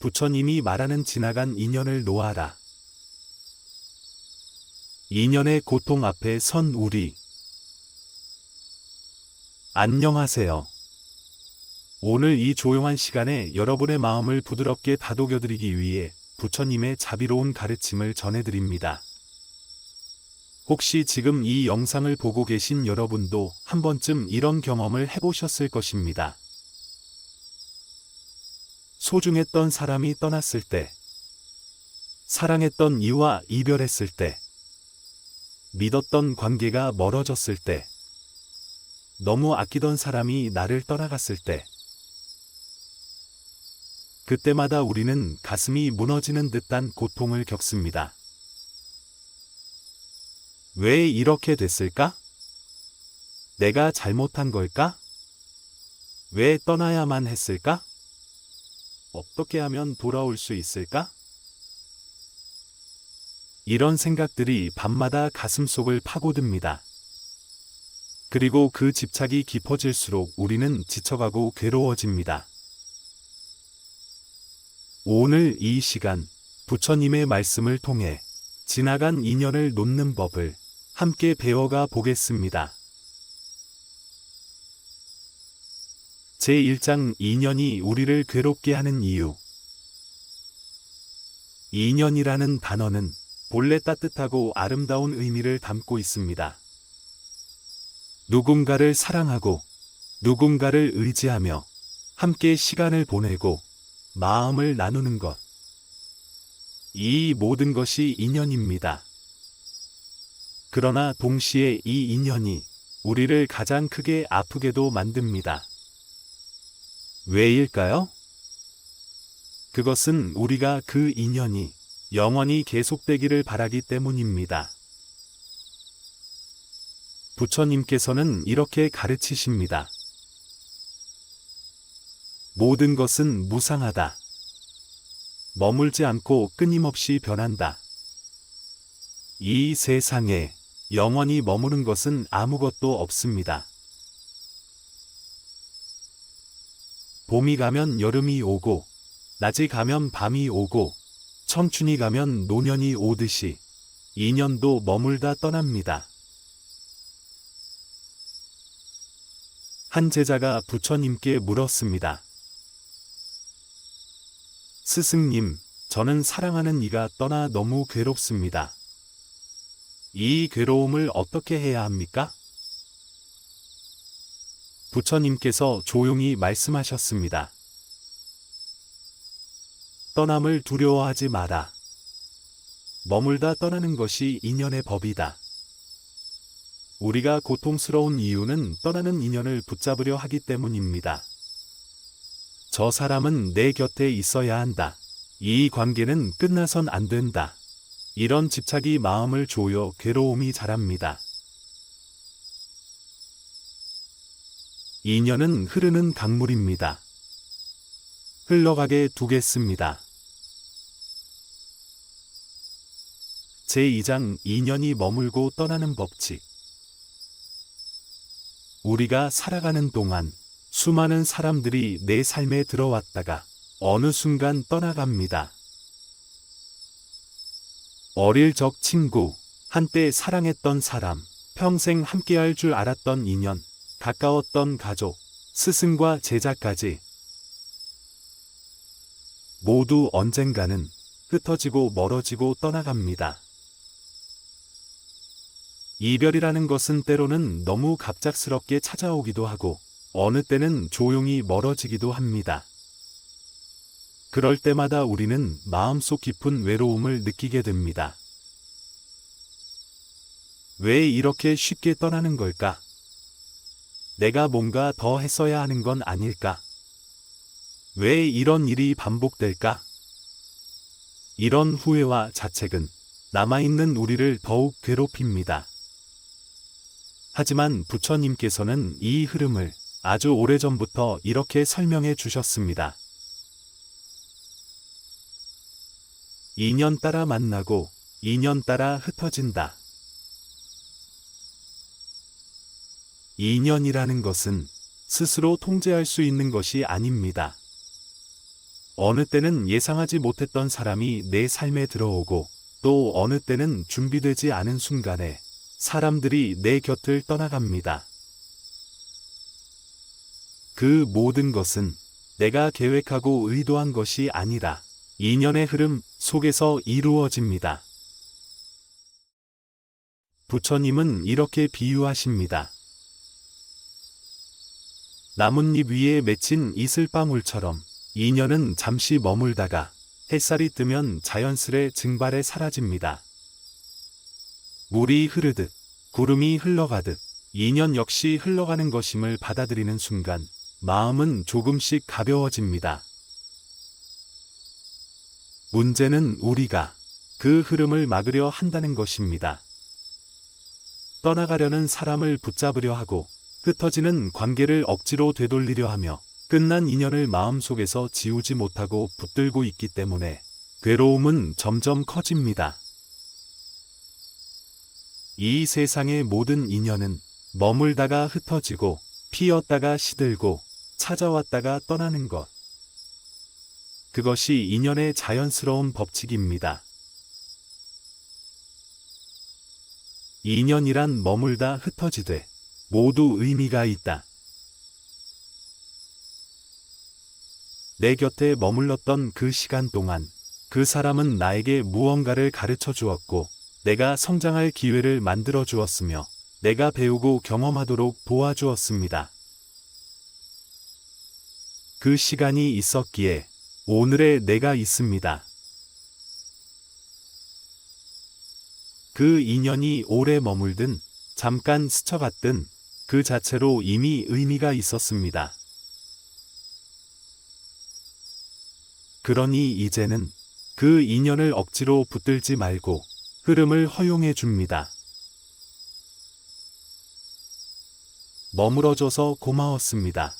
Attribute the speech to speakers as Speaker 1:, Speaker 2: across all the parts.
Speaker 1: 부처님이 말하는 지나간 인연을 놓아라. 인연의 고통 앞에 선 우리. 안녕하세요. 오늘 이 조용한 시간에 여러분의 마음을 부드럽게 다독여드리기 위해 부처님의 자비로운 가르침을 전해드립니다. 혹시 지금 이 영상을 보고 계신 여러분도 한 번쯤 이런 경험을 해보셨을 것입니다. 소중했던 사람이 떠났을 때, 사랑했던 이와 이별했을 때, 믿었던 관계가 멀어졌을 때, 너무 아끼던 사람이 나를 떠나갔을 때, 그때마다 우리는 가슴이 무너지는 듯한 고통을 겪습니다. 왜 이렇게 됐을까? 내가 잘못한 걸까? 왜 떠나야만 했을까? 어떻게 하면 돌아올 수 있을까? 이런 생각들이 밤마다 가슴속을 파고듭니다. 그리고 그 집착이 깊어질수록 우리는 지쳐가고 괴로워집니다. 오늘 이 시간, 부처님의 말씀을 통해 지나간 인연을 놓는 법을 함께 배워가 보겠습니다. 제1장 인연이 우리를 괴롭게 하는 이유. 인연이라는 단어는 본래 따뜻하고 아름다운 의미를 담고 있습니다. 누군가를 사랑하고 누군가를 의지하며 함께 시간을 보내고 마음을 나누는 것. 이 모든 것이 인연입니다. 그러나 동시에 이 인연이 우리를 가장 크게 아프게도 만듭니다. 왜일까요? 그것은 우리가 그 인연이 영원히 계속되기를 바라기 때문입니다. 부처님께서는 이렇게 가르치십니다. 모든 것은 무상하다. 머물지 않고 끊임없이 변한다. 이 세상에 영원히 머무는 것은 아무것도 없습니다. 봄이 가면 여름이 오고, 낮이 가면 밤이 오고, 청춘이 가면 노년이 오듯이 인연도 머물다 떠납니다. 한 제자가 부처님께 물었습니다. 스승님, 저는 사랑하는 이가 떠나 너무 괴롭습니다. 이 괴로움을 어떻게 해야 합니까? 부처님께서 조용히 말씀하셨습니다. 떠남을 두려워하지 마라. 머물다 떠나는 것이 인연의 법이다. 우리가 고통스러운 이유는 떠나는 인연을 붙잡으려 하기 때문입니다. 저 사람은 내 곁에 있어야 한다. 이 관계는 끝나선 안 된다. 이런 집착이 마음을 조여 괴로움이 자랍니다. 인연은 흐르는 강물입니다. 흘러가게 두겠습니다. 제2장 인연이 머물고 떠나는 법칙. 우리가 살아가는 동안 수많은 사람들이 내 삶에 들어왔다가 어느 순간 떠나갑니다. 어릴 적 친구, 한때 사랑했던 사람, 평생 함께할 줄 알았던 인연, 가까웠던 가족, 스승과 제자까지 모두 언젠가는 흩어지고 멀어지고 떠나갑니다. 이별이라는 것은 때로는 너무 갑작스럽게 찾아오기도 하고 어느 때는 조용히 멀어지기도 합니다. 그럴 때마다 우리는 마음속 깊은 외로움을 느끼게 됩니다. 왜 이렇게 쉽게 떠나는 걸까? 내가 뭔가 더 했어야 하는 건 아닐까? 왜 이런 일이 반복될까? 이런 후회와 자책은 남아있는 우리를 더욱 괴롭힙니다. 하지만 부처님께서는 이 흐름을 아주 오래전부터 이렇게 설명해 주셨습니다. 인연 따라 만나고 인연 따라 흩어진다. 인연이라는 것은 스스로 통제할 수 있는 것이 아닙니다. 어느 때는 예상하지 못했던 사람이 내 삶에 들어오고 또 어느 때는 준비되지 않은 순간에 사람들이 내 곁을 떠나갑니다. 그 모든 것은 내가 계획하고 의도한 것이 아니라 인연의 흐름 속에서 이루어집니다. 부처님은 이렇게 비유하십니다. 나뭇잎 위에 맺힌 이슬방울처럼 인연은 잠시 머물다가 햇살이 뜨면 자연스레 증발해 사라집니다. 물이 흐르듯 구름이 흘러가듯 인연 역시 흘러가는 것임을 받아들이는 순간 마음은 조금씩 가벼워집니다. 문제는 우리가 그 흐름을 막으려 한다는 것입니다. 떠나가려는 사람을 붙잡으려 하고 흩어지는 관계를 억지로 되돌리려 하며 끝난 인연을 마음속에서 지우지 못하고 붙들고 있기 때문에 괴로움은 점점 커집니다. 이 세상의 모든 인연은 머물다가 흩어지고 피었다가 시들고 찾아왔다가 떠나는 것. 그것이 인연의 자연스러운 법칙입니다. 인연이란 머물다 흩어지되 모두 의미가 있다. 내 곁에 머물렀던 그 시간 동안 그 사람은 나에게 무언가를 가르쳐 주었고 내가 성장할 기회를 만들어 주었으며 내가 배우고 경험하도록 도와주었습니다. 그 시간이 있었기에 오늘의 내가 있습니다. 그 인연이 오래 머물든 잠깐 스쳐갔든 그 자체로 이미 의미가 있었습니다. 그러니 이제는 그 인연을 억지로 붙들지 말고 흐름을 허용해 줍니다. 머물어줘서 고마웠습니다.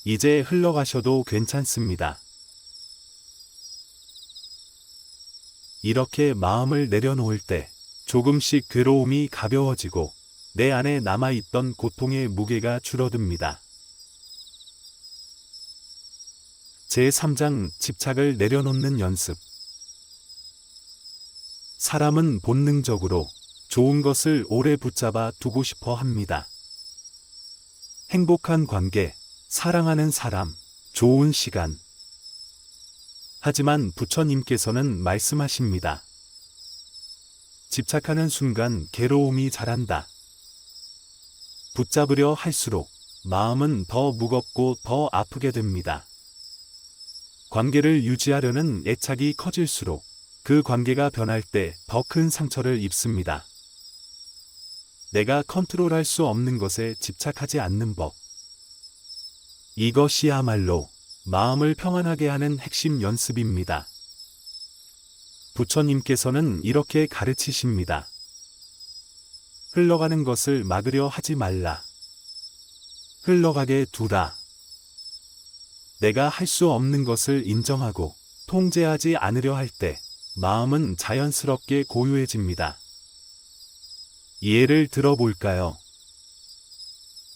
Speaker 1: 이제 흘러가셔도 괜찮습니다. 이렇게 마음을 내려놓을 때 조금씩 괴로움이 가벼워지고 내 안에 남아있던 고통의 무게가 줄어듭니다. 제3장 집착을 내려놓는 연습. 사람은 본능적으로 좋은 것을 오래 붙잡아 두고 싶어 합니다. 행복한 관계, 사랑하는 사람, 좋은 시간. 하지만 부처님께서는 말씀하십니다. 집착하는 순간 괴로움이 자란다. 붙잡으려 할수록 마음은 더 무겁고 더 아프게 됩니다. 관계를 유지하려는 애착이 커질수록 그 관계가 변할 때 더 큰 상처를 입습니다. 내가 컨트롤할 수 없는 것에 집착하지 않는 법. 이것이야말로 마음을 평안하게 하는 핵심 연습입니다. 부처님께서는 이렇게 가르치십니다. 흘러가는 것을 막으려 하지 말라. 흘러가게 두라. 내가 할 수 없는 것을 인정하고 통제하지 않으려 할 때 마음은 자연스럽게 고요해집니다. 예를 들어볼까요?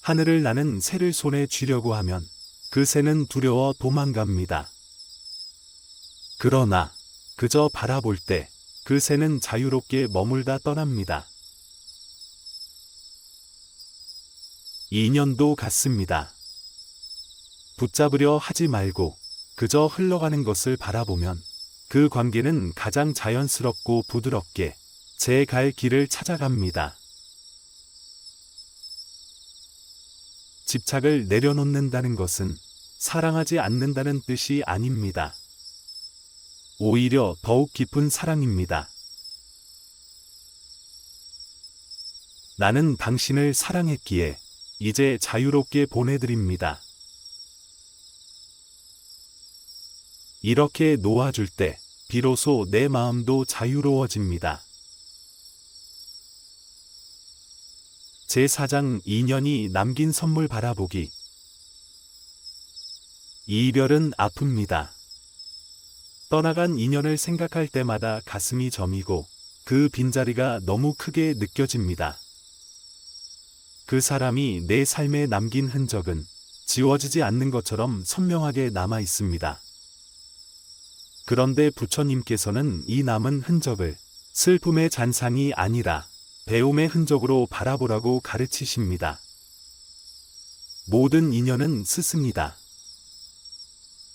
Speaker 1: 하늘을 나는 새를 손에 쥐려고 하면 그 새는 두려워 도망갑니다. 그러나 그저 바라볼 때 그 새는 자유롭게 머물다 떠납니다. 인연도 같습니다. 붙잡으려 하지 말고 그저 흘러가는 것을 바라보면 그 관계는 가장 자연스럽고 부드럽게 제 갈 길을 찾아갑니다. 집착을 내려놓는다는 것은 사랑하지 않는다는 뜻이 아닙니다. 오히려 더욱 깊은 사랑입니다. 나는 당신을 사랑했기에 이제 자유롭게 보내드립니다. 이렇게 놓아줄 때 비로소 내 마음도 자유로워집니다. 제4장 인연이 남긴 선물 바라보기. 이별은 아픕니다. 떠나간 인연을 생각할 때마다 가슴이 저미고 그 빈자리가 너무 크게 느껴집니다. 그 사람이 내 삶에 남긴 흔적은 지워지지 않는 것처럼 선명하게 남아 있습니다. 그런데 부처님께서는 이 남은 흔적을 슬픔의 잔상이 아니라 배움의 흔적으로 바라보라고 가르치십니다. 모든 인연은 스승이다.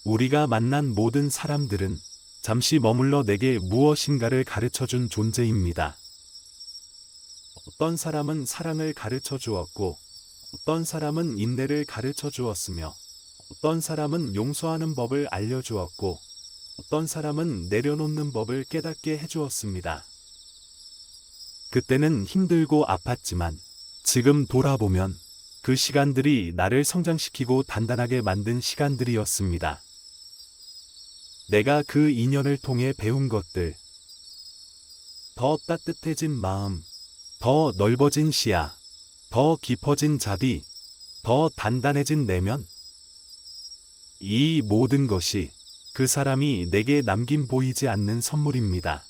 Speaker 1: 우리가 만난 모든 사람들은 잠시 머물러 내게 무엇인가를 가르쳐준 존재입니다. 어떤 사람은 사랑을 가르쳐 주었고, 어떤 사람은 인내를 가르쳐 주었으며, 어떤 사람은 용서하는 법을 알려주었고, 어떤 사람은 내려놓는 법을 깨닫게 해주었습니다. 그때는 힘들고 아팠지만, 지금 돌아보면 그 시간들이 나를 성장시키고 단단하게 만든 시간들이었습니다. 내가 그 인연을 통해 배운 것들, 더 따뜻해진 마음, 더 넓어진 시야, 더 깊어진 자비, 더 단단해진 내면, 이 모든 것이 그 사람이 내게 남긴 보이지 않는 선물입니다.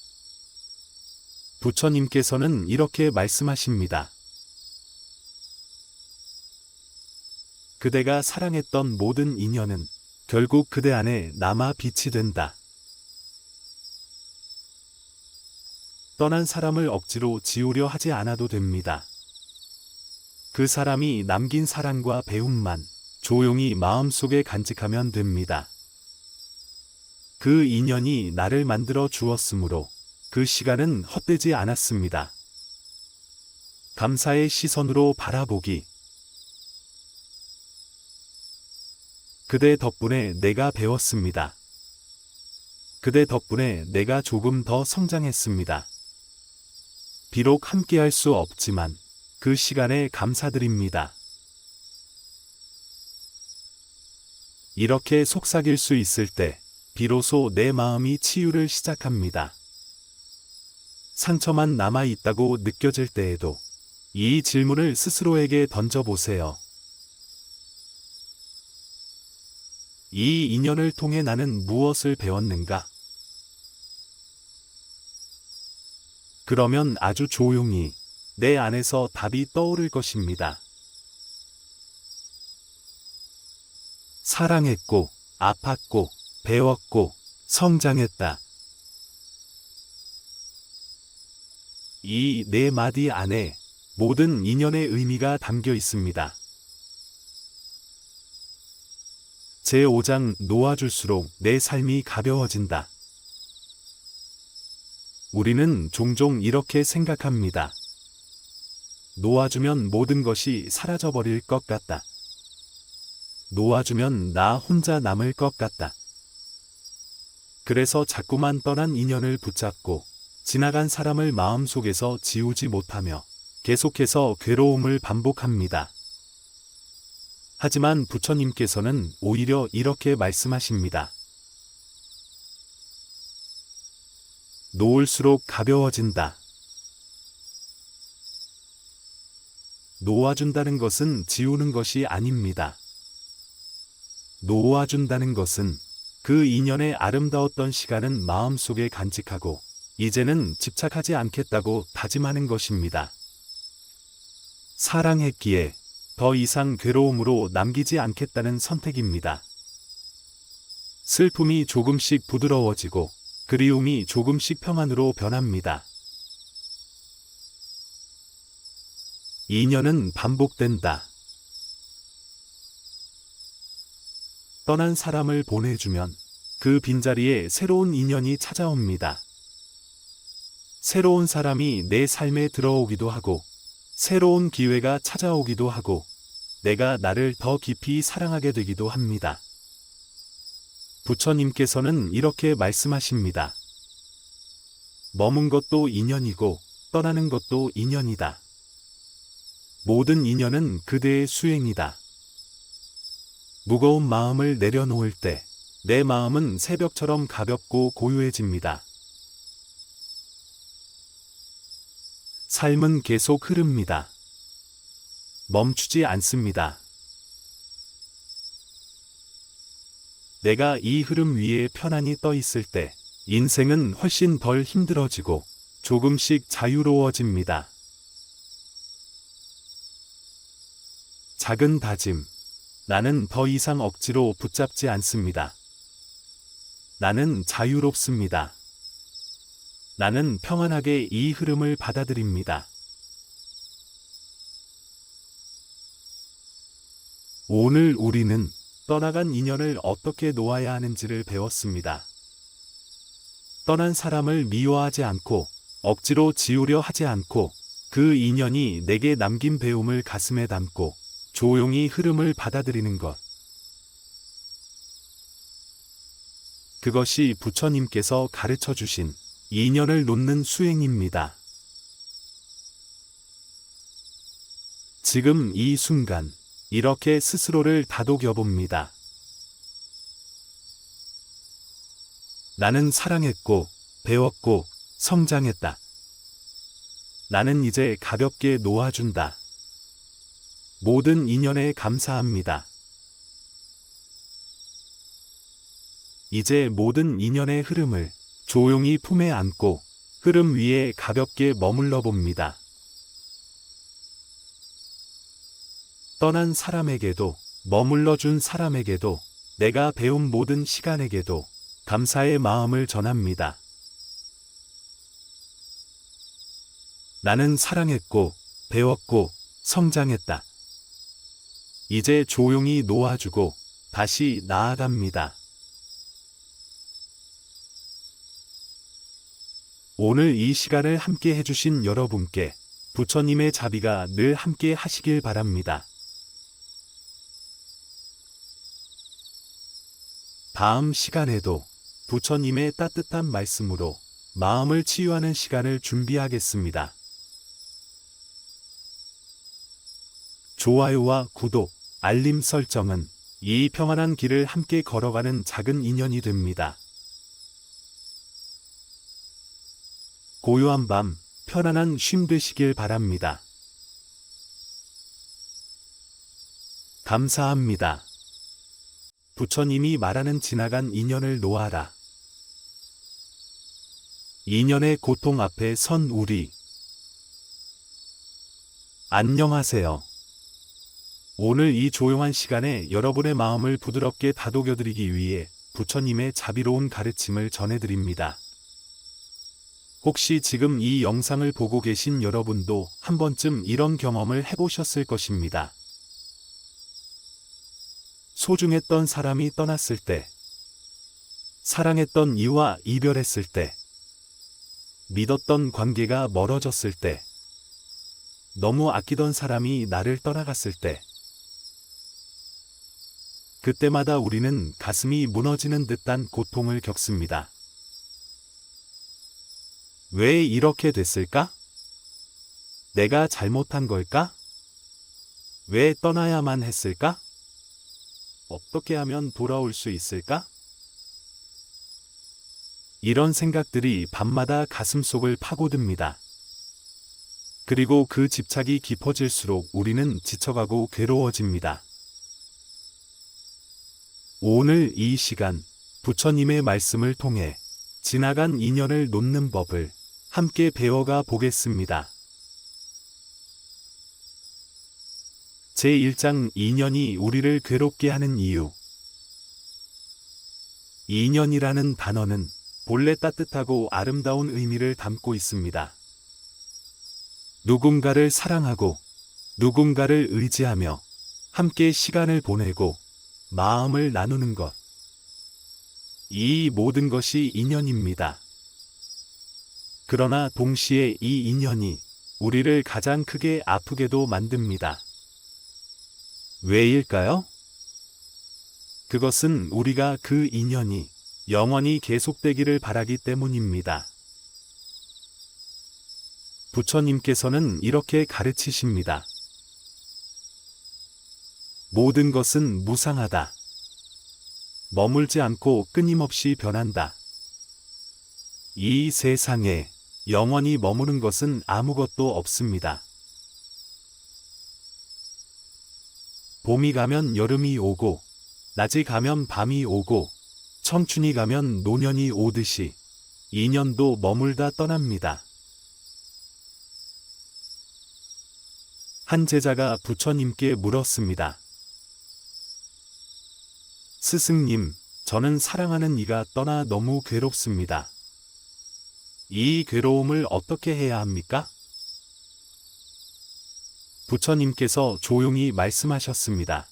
Speaker 1: 부처님께서는 이렇게 말씀하십니다. 그대가 사랑했던 모든 인연은 결국 그대 안에 남아 빛이 된다. 떠난 사람을 억지로 지우려 하지 않아도 됩니다. 그 사람이 남긴 사랑과 배움만 조용히 마음속에 간직하면 됩니다. 그 인연이 나를 만들어 주었으므로 그 시간은 헛되지 않았습니다. 감사의 시선으로 바라보기. 그대 덕분에 내가 배웠습니다. 그대 덕분에 내가 조금 더 성장했습니다. 비록 함께할 수 없지만 그 시간에 감사드립니다. 이렇게 속삭일 수 있을 때 비로소 내 마음이 치유를 시작합니다. 상처만 남아 있다고 느껴질 때에도 이 질문을 스스로에게 던져보세요. 이 인연을 통해 나는 무엇을 배웠는가? 그러면 아주 조용히 내 안에서 답이 떠오를 것입니다. 사랑했고, 아팠고, 배웠고, 성장했다. 이 네 마디 안에 모든 인연의 의미가 담겨 있습니다. 제5장 놓아줄수록 내 삶이 가벼워진다. 우리는 종종 이렇게 생각합니다. 놓아주면 모든 것이 사라져버릴 것 같다. 놓아주면 나 혼자 남을 것 같다. 그래서 자꾸만 떠난 인연을 붙잡고 지나간 사람을 마음속에서 지우지 못하며 계속해서 괴로움을 반복합니다. 하지만 부처님께서는 오히려 이렇게 말씀하십니다. 놓을수록 가벼워진다. 놓아준다는 것은 지우는 것이 아닙니다. 놓아준다는 것은 그 인연의 아름다웠던 시간은 마음속에 간직하고 이제는 집착하지 않겠다고 다짐하는 것입니다. 사랑했기에 더 이상 괴로움으로 남기지 않겠다는 선택입니다. 슬픔이 조금씩 부드러워지고 그리움이 조금씩 평안으로 변합니다. 인연은 반복된다. 떠난 사람을 보내주면 그 빈자리에 새로운 인연이 찾아옵니다. 새로운 사람이 내 삶에 들어오기도 하고 새로운 기회가 찾아오기도 하고 내가 나를 더 깊이 사랑하게 되기도 합니다. 부처님께서는 이렇게 말씀하십니다. 머문 것도 인연이고 떠나는 것도 인연이다. 모든 인연은 그대의 수행이다. 무거운 마음을 내려놓을 때 내 마음은 새벽처럼 가볍고 고요해집니다. 삶은 계속 흐릅니다. 멈추지 않습니다. 내가 이 흐름 위에 편안히 떠 있을 때 인생은 훨씬 덜 힘들어지고 조금씩 자유로워집니다. 작은 다짐. 나는 더 이상 억지로 붙잡지 않습니다. 나는 자유롭습니다. 나는 평안하게 이 흐름을 받아들입니다. 오늘 우리는 떠나간 인연을 어떻게 놓아야 하는지를 배웠습니다. 떠난 사람을 미워하지 않고 억지로 지우려 하지 않고 그 인연이 내게 남긴 배움을 가슴에 담고 조용히 흐름을 받아들이는 것. 그것이 부처님께서 가르쳐 주신 인연을 놓는 수행입니다. 지금 이 순간 이렇게 스스로를 다독여 봅니다. 나는 사랑했고 배웠고 성장했다. 나는 이제 가볍게 놓아준다. 모든 인연에 감사합니다. 이제 모든 인연의 흐름을 조용히 품에 안고 흐름 위에 가볍게 머물러 봅니다. 떠난 사람에게도 머물러 준 사람에게도 내가 배운 모든 시간에게도 감사의 마음을 전합니다. 나는 사랑했고 배웠고 성장했다. 이제 조용히 놓아주고 다시 나아갑니다. 오늘 이 시간을 함께 해주신 여러분께 부처님의 자비가 늘 함께 하시길 바랍니다. 다음 시간에도 부처님의 따뜻한 말씀으로 마음을 치유하는 시간을 준비하겠습니다. 좋아요와 구독, 알림 설정은 이 평안한 길을 함께 걸어가는 작은 인연이 됩니다. 고요한 밤, 편안한 쉼 되시길 바랍니다. 감사합니다. 부처님이 말하는 지나간 인연을 놓아라. 인연의 고통 앞에 선 우리. 안녕하세요. 오늘 이 조용한 시간에 여러분의 마음을 부드럽게 다독여드리기 위해 부처님의 자비로운 가르침을 전해드립니다. 혹시 지금 이 영상을 보고 계신 여러분도 한 번쯤 이런 경험을 해보셨을 것입니다. 소중했던 사람이 떠났을 때, 사랑했던 이와 이별했을 때, 믿었던 관계가 멀어졌을 때, 너무 아끼던 사람이 나를 떠나갔을 때, 그때마다 우리는 가슴이 무너지는 듯한 고통을 겪습니다. 왜 이렇게 됐을까? 내가 잘못한 걸까? 왜 떠나야만 했을까? 어떻게 하면 돌아올 수 있을까? 이런 생각들이 밤마다 가슴속을 파고듭니다. 그리고 그 집착이 깊어질수록 우리는 지쳐가고 괴로워집니다. 오늘 이 시간 부처님의 말씀을 통해 지나간 인연을 놓는 법을 함께 배워가 보겠습니다. 제1장 인연이 우리를 괴롭게 하는 이유. 인연이라는 단어는 본래 따뜻하고 아름다운 의미를 담고 있습니다. 누군가를 사랑하고 누군가를 의지하며 함께 시간을 보내고 마음을 나누는 것. 이 모든 것이 인연입니다. 그러나 동시에 이 인연이 우리를 가장 크게 아프게도 만듭니다. 왜일까요? 그것은 우리가 그 인연이 영원히 계속되기를 바라기 때문입니다. 부처님께서는 이렇게 가르치십니다. 모든 것은 무상하다. 머물지 않고 끊임없이 변한다. 이 세상에 영원히 머무는 것은 아무것도 없습니다. 봄이 가면 여름이 오고, 낮이 가면 밤이 오고, 청춘이 가면 노년이 오듯이 인연도 머물다 떠납니다. 한 제자가 부처님께 물었습니다. 스승님, 저는 사랑하는 이가 떠나 너무 괴롭습니다. 이 괴로움을 어떻게 해야 합니까? 부처님께서 조용히 말씀하셨습니다.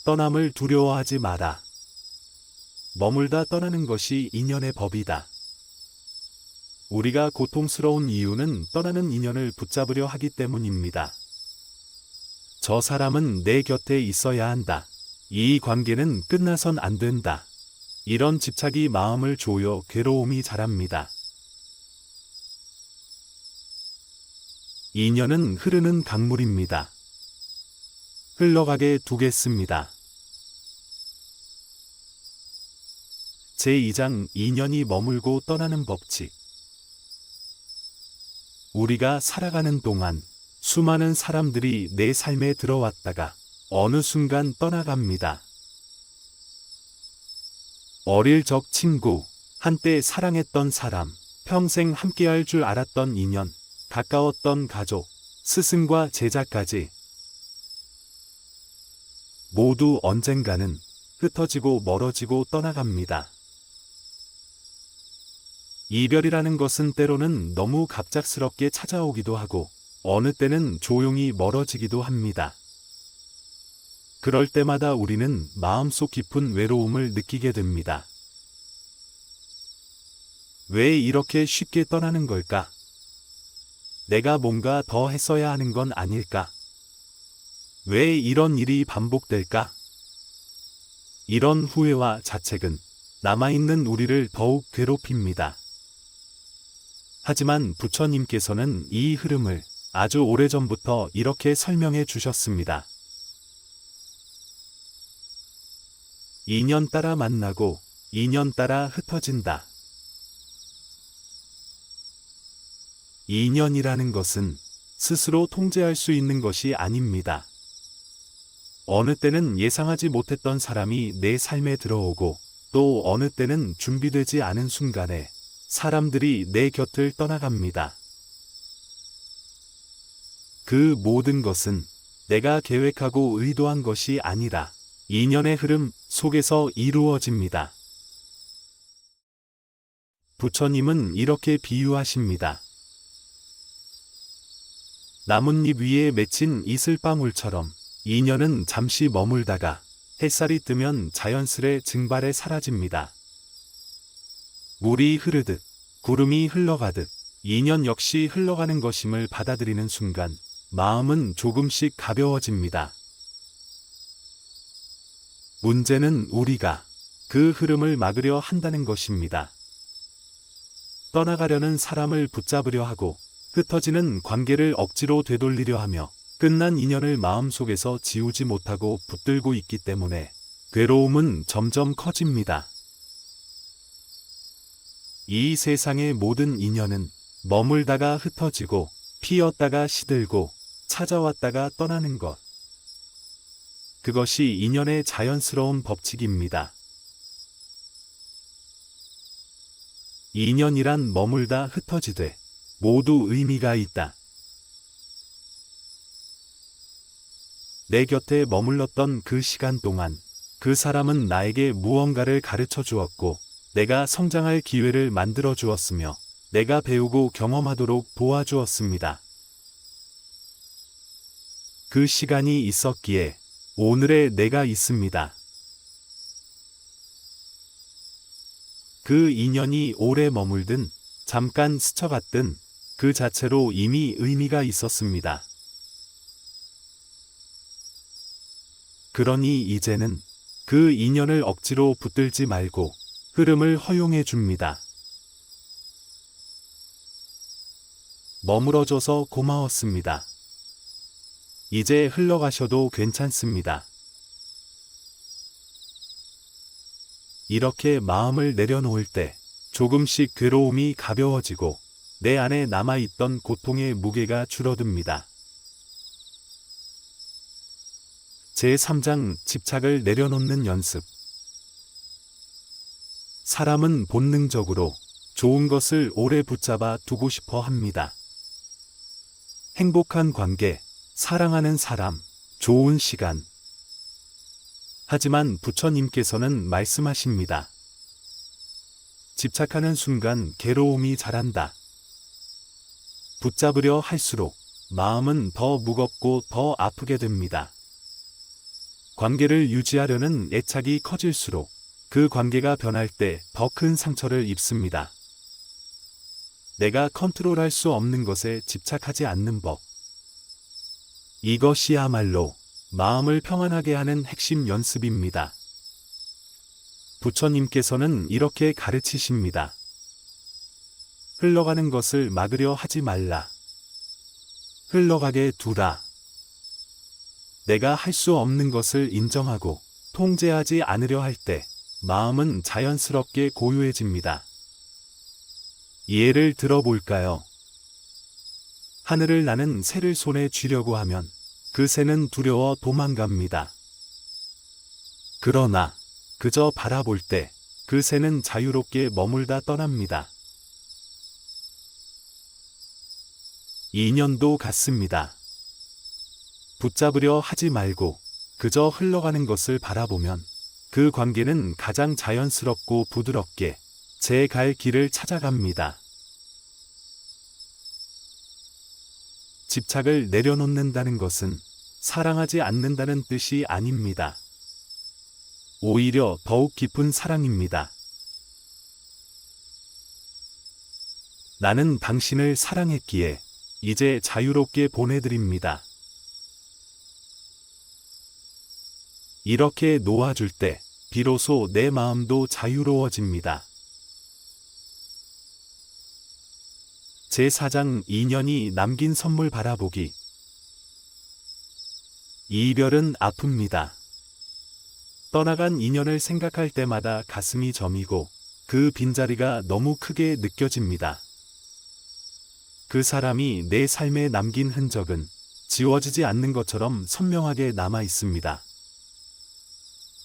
Speaker 1: 떠남을 두려워하지 마라. 머물다 떠나는 것이 인연의 법이다. 우리가 고통스러운 이유는 떠나는 인연을 붙잡으려 하기 때문입니다. 저 사람은 내 곁에 있어야 한다. 이 관계는 끝나선 안 된다. 이런 집착이 마음을 조여 괴로움이 자랍니다. 인연은 흐르는 강물입니다. 흘러가게 두겠습니다. 제2장 인연이 머물고 떠나는 법칙. 우리가 살아가는 동안 수많은 사람들이 내 삶에 들어왔다가 어느 순간 떠나갑니다. 어릴 적 친구, 한때 사랑했던 사람, 평생 함께할 줄 알았던 인연, 가까웠던 가족, 스승과 제자까지 모두 언젠가는 흩어지고 멀어지고 떠나갑니다. 이별이라는 것은 때로는 너무 갑작스럽게 찾아오기도 하고 어느 때는 조용히 멀어지기도 합니다. 그럴 때마다 우리는 마음속 깊은 외로움을 느끼게 됩니다. 왜 이렇게 쉽게 떠나는 걸까? 내가 뭔가 더 했어야 하는 건 아닐까? 왜 이런 일이 반복될까? 이런 후회와 자책은 남아있는 우리를 더욱 괴롭힙니다. 하지만 부처님께서는 이 흐름을 아주 오래전부터 이렇게 설명해 주셨습니다. 인연 따라 만나고 인연 따라 흩어진다. 인연이라는 것은 스스로 통제할 수 있는 것이 아닙니다. 어느 때는 예상하지 못했던 사람이 내 삶에 들어오고 또 어느 때는 준비되지 않은 순간에 사람들이 내 곁을 떠나갑니다. 그 모든 것은 내가 계획하고 의도한 것이 아니라 인연의 흐름 속에서 이루어집니다. 부처님은 이렇게 비유하십니다. 나뭇잎 위에 맺힌 이슬방울처럼 인연은 잠시 머물다가 햇살이 뜨면 자연스레 증발해 사라집니다. 물이 흐르듯 구름이 흘러가듯 인연 역시 흘러가는 것임을 받아들이는 순간 마음은 조금씩 가벼워집니다. 문제는 우리가 그 흐름을 막으려 한다는 것입니다. 떠나가려는 사람을 붙잡으려 하고 흩어지는 관계를 억지로 되돌리려 하며 끝난 인연을 마음속에서 지우지 못하고 붙들고 있기 때문에 괴로움은 점점 커집니다. 이 세상의 모든 인연은 머물다가 흩어지고 피었다가 시들고 찾아왔다가 떠나는 것. 그것이 인연의 자연스러운 법칙입니다. 인연이란 머물다 흩어지되 모두 의미가 있다. 내 곁에 머물렀던 그 시간 동안 그 사람은 나에게 무언가를 가르쳐 주었고 내가 성장할 기회를 만들어 주었으며 내가 배우고 경험하도록 도와주었습니다. 그 시간이 있었기에 오늘의 내가 있습니다. 그 인연이 오래 머물든 잠깐 스쳐갔든 그 자체로 이미 의미가 있었습니다. 그러니 이제는 그 인연을 억지로 붙들지 말고 흐름을 허용해 줍니다. 머물어줘서 고마웠습니다. 이제 흘러가셔도 괜찮습니다. 이렇게 마음을 내려놓을 때 조금씩 괴로움이 가벼워지고 내 안에 남아있던 고통의 무게가 줄어듭니다. 제3장 집착을 내려놓는 연습. 사람은 본능적으로 좋은 것을 오래 붙잡아 두고 싶어 합니다. 행복한 관계, 사랑하는 사람, 좋은 시간. 하지만 부처님께서는 말씀하십니다. 집착하는 순간 괴로움이 자란다. 붙잡으려 할수록 마음은 더 무겁고 더 아프게 됩니다. 관계를 유지하려는 애착이 커질수록 그 관계가 변할 때 더 큰 상처를 입습니다. 내가 컨트롤할 수 없는 것에 집착하지 않는 법. 이것이야말로 마음을 평안하게 하는 핵심 연습입니다. 부처님께서는 이렇게 가르치십니다. 흘러가는 것을 막으려 하지 말라. 흘러가게 두라. 내가 할 수 없는 것을 인정하고 통제하지 않으려 할 때 마음은 자연스럽게 고요해집니다. 예를 들어볼까요? 하늘을 나는 새를 손에 쥐려고 하면 그 새는 두려워 도망갑니다. 그러나 그저 바라볼 때 그 새는 자유롭게 머물다 떠납니다. 인연도 같습니다. 붙잡으려 하지 말고 그저 흘러가는 것을 바라보면 그 관계는 가장 자연스럽고 부드럽게 제 갈 길을 찾아갑니다. 집착을 내려놓는다는 것은 사랑하지 않는다는 뜻이 아닙니다. 오히려 더욱 깊은 사랑입니다. 나는 당신을 사랑했기에 이제 자유롭게 보내드립니다. 이렇게 놓아줄 때 비로소 내 마음도 자유로워집니다. 제4장 인연이 남긴 선물 바라보기. 이별은 아픕니다. 떠나간 인연을 생각할 때마다 가슴이 저미고 그 빈자리가 너무 크게 느껴집니다. 그 사람이 내 삶에 남긴 흔적은 지워지지 않는 것처럼 선명하게 남아 있습니다.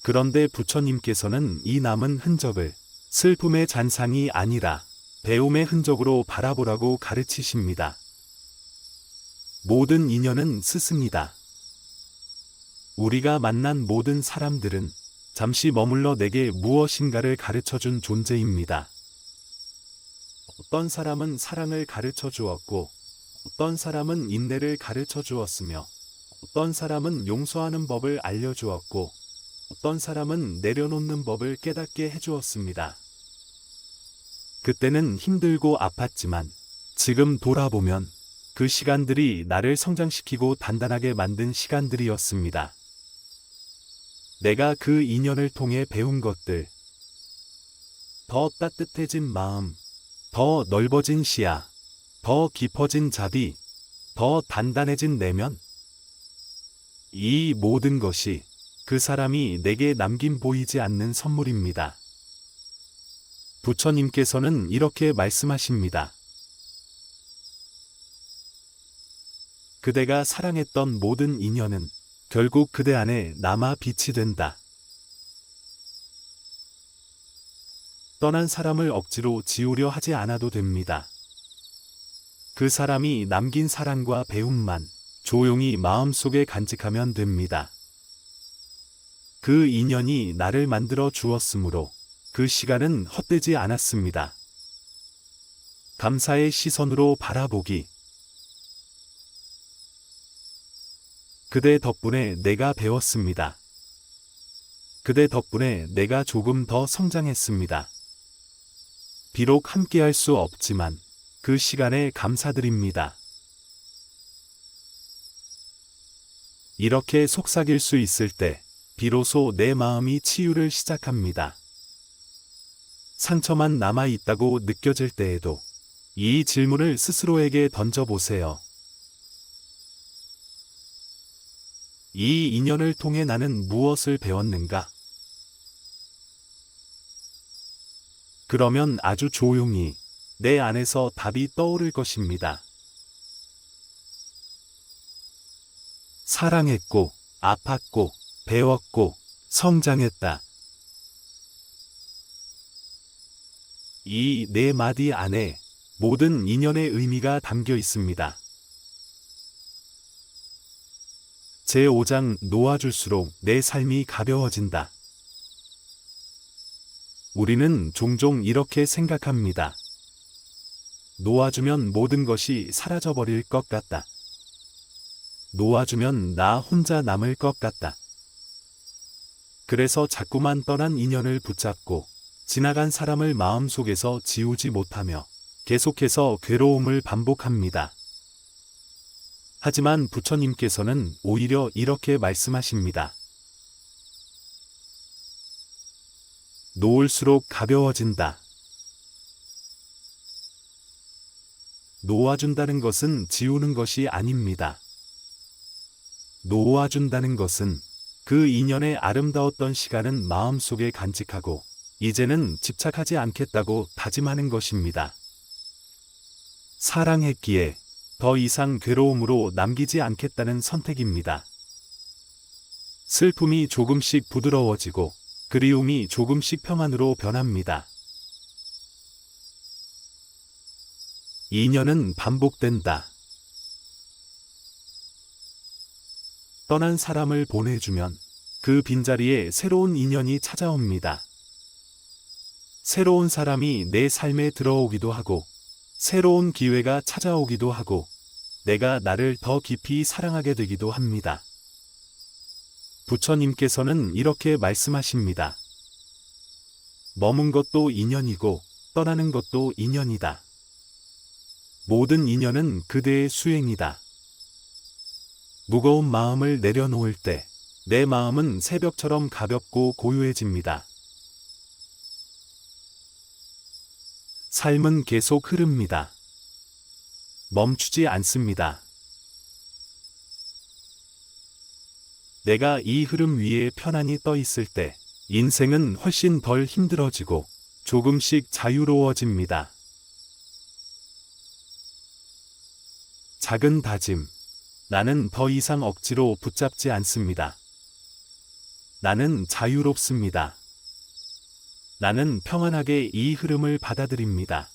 Speaker 1: 그런데 부처님께서는 이 남은 흔적을 슬픔의 잔상이 아니라 배움의 흔적으로 바라보라고 가르치십니다. 모든 인연은 스승이다. 우리가 만난 모든 사람들은 잠시 머물러 내게 무엇인가를 가르쳐준 존재입니다. 어떤 사람은 사랑을 가르쳐 주었고, 어떤 사람은 인내를 가르쳐 주었으며, 어떤 사람은 용서하는 법을 알려주었고, 어떤 사람은 내려놓는 법을 깨닫게 해주었습니다. 그때는 힘들고 아팠지만 지금 돌아보면 그 시간들이 나를 성장시키고 단단하게 만든 시간들이었습니다. 내가 그 인연을 통해 배운 것들, 더 따뜻해진 마음, 더 넓어진 시야, 더 깊어진 자비, 더 단단해진 내면, 이 모든 것이 그 사람이 내게 남긴 보이지 않는 선물입니다. 부처님께서는 이렇게 말씀하십니다. 그대가 사랑했던 모든 인연은 결국 그대 안에 남아 빛이 된다. 떠난 사람을 억지로 지우려 하지 않아도 됩니다. 그 사람이 남긴 사랑과 배움만 조용히 마음속에 간직하면 됩니다. 그 인연이 나를 만들어 주었으므로 그 시간은 헛되지 않았습니다. 감사의 시선으로 바라보기. 그대 덕분에 내가 배웠습니다. 그대 덕분에 내가 조금 더 성장했습니다. 비록 함께할 수 없지만 그 시간에 감사드립니다. 이렇게 속삭일 수 있을 때 비로소 내 마음이 치유를 시작합니다. 상처만 남아있다고 느껴질 때에도 이 질문을 스스로에게 던져보세요. 이 인연을 통해 나는 무엇을 배웠는가? 그러면 아주 조용히 내 안에서 답이 떠오를 것입니다. 사랑했고, 아팠고, 배웠고, 성장했다. 이 네 마디 안에 모든 인연의 의미가 담겨 있습니다. 제5장 놓아줄수록 내 삶이 가벼워진다. 우리는 종종 이렇게 생각합니다. 놓아주면 모든 것이 사라져버릴 것 같다. 놓아주면 나 혼자 남을 것 같다. 그래서 자꾸만 떠난 인연을 붙잡고 지나간 사람을 마음속에서 지우지 못하며 계속해서 괴로움을 반복합니다. 하지만 부처님께서는 오히려 이렇게 말씀하십니다. 놓을수록 가벼워진다. 놓아준다는 것은 지우는 것이 아닙니다. 놓아준다는 것은 그 인연의 아름다웠던 시간은 마음속에 간직하고 이제는 집착하지 않겠다고 다짐하는 것입니다. 사랑했기에 더 이상 괴로움으로 남기지 않겠다는 선택입니다. 슬픔이 조금씩 부드러워지고 그리움이 조금씩 평안으로 변합니다. 인연은 반복된다. 떠난 사람을 보내주면 그 빈자리에 새로운 인연이 찾아옵니다. 새로운 사람이 내 삶에 들어오기도 하고 새로운 기회가 찾아오기도 하고 내가 나를 더 깊이 사랑하게 되기도 합니다. 부처님께서는 이렇게 말씀하십니다. 머문 것도 인연이고 떠나는 것도 인연이다. 모든 인연은 그대의 수행이다. 무거운 마음을 내려놓을 때 내 마음은 새벽처럼 가볍고 고요해집니다. 삶은 계속 흐릅니다. 멈추지 않습니다. 내가 이 흐름 위에 편안히 떠 있을 때 인생은 훨씬 덜 힘들어지고 조금씩 자유로워집니다. 작은 다짐. 나는 더 이상 억지로 붙잡지 않습니다. 나는 자유롭습니다. 나는 평안하게 이 흐름을 받아들입니다.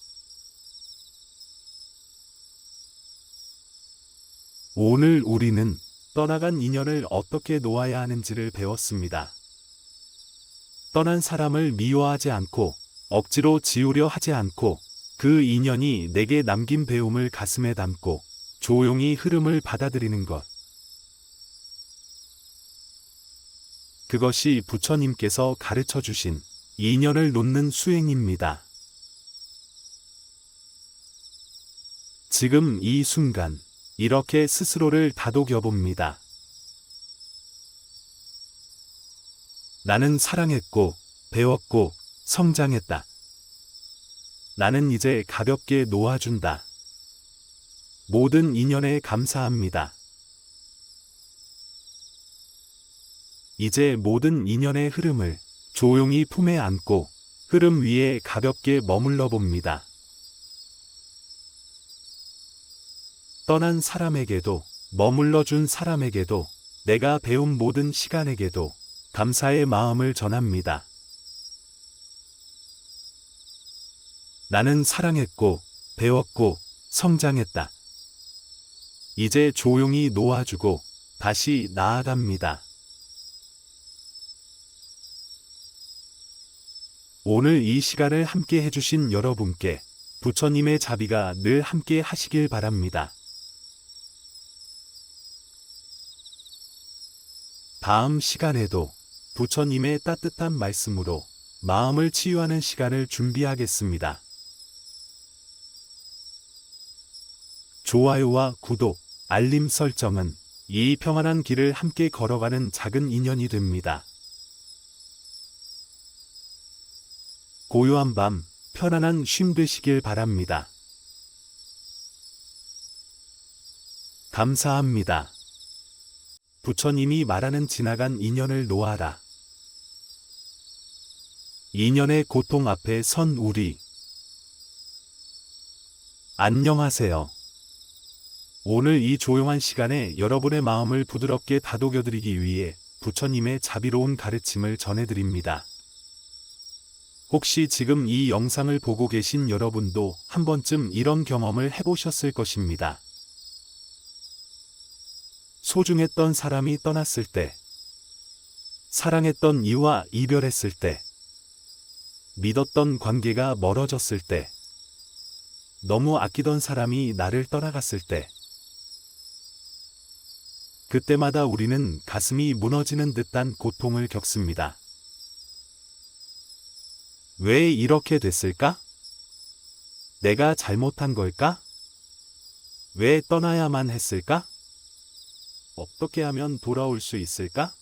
Speaker 1: 오늘 우리는 떠나간 인연을 어떻게 놓아야 하는지를 배웠습니다. 떠난 사람을 미워하지 않고 억지로 지우려 하지 않고 그 인연이 내게 남긴 배움을 가슴에 담고 조용히 흐름을 받아들이는 것. 그것이 부처님께서 가르쳐 주신 인연을 놓는 수행입니다. 지금 이 순간 이렇게 스스로를 다독여 봅니다. 나는 사랑했고 배웠고 성장했다. 나는 이제 가볍게 놓아준다. 모든 인연에 감사합니다. 이제 모든 인연의 흐름을 조용히 품에 안고 흐름 위에 가볍게 머물러 봅니다. 떠난 사람에게도 머물러 준 사람에게도 내가 배운 모든 시간에게도 감사의 마음을 전합니다. 나는 사랑했고 배웠고 성장했다. 이제 조용히 놓아주고 다시 나아갑니다. 오늘 이 시간을 함께 해주신 여러분께 부처님의 자비가 늘 함께 하시길 바랍니다. 다음 시간에도 부처님의 따뜻한 말씀으로 마음을 치유하는 시간을 준비하겠습니다. 좋아요와 구독, 알림 설정은 이 평안한 길을 함께 걸어가는 작은 인연이 됩니다. 고요한 밤, 편안한 쉼 되시길 바랍니다. 감사합니다. 부처님이 말하는 지나간 인연을 놓아라. 인연의 고통 앞에 선 우리. 안녕하세요. 오늘 이 조용한 시간에 여러분의 마음을 부드럽게 다독여드리기 위해 부처님의 자비로운 가르침을 전해드립니다. 혹시 지금 이 영상을 보고 계신 여러분도 한 번쯤 이런 경험을 해보셨을 것입니다. 소중했던 사람이 떠났을 때, 사랑했던 이와 이별했을 때, 믿었던 관계가 멀어졌을 때, 너무 아끼던 사람이 나를 떠나갔을 때, 그때마다 우리는 가슴이 무너지는 듯한 고통을 겪습니다. 왜 이렇게 됐을까? 내가 잘못한 걸까? 왜 떠나야만 했을까? 어떻게 하면 돌아올 수 있을까?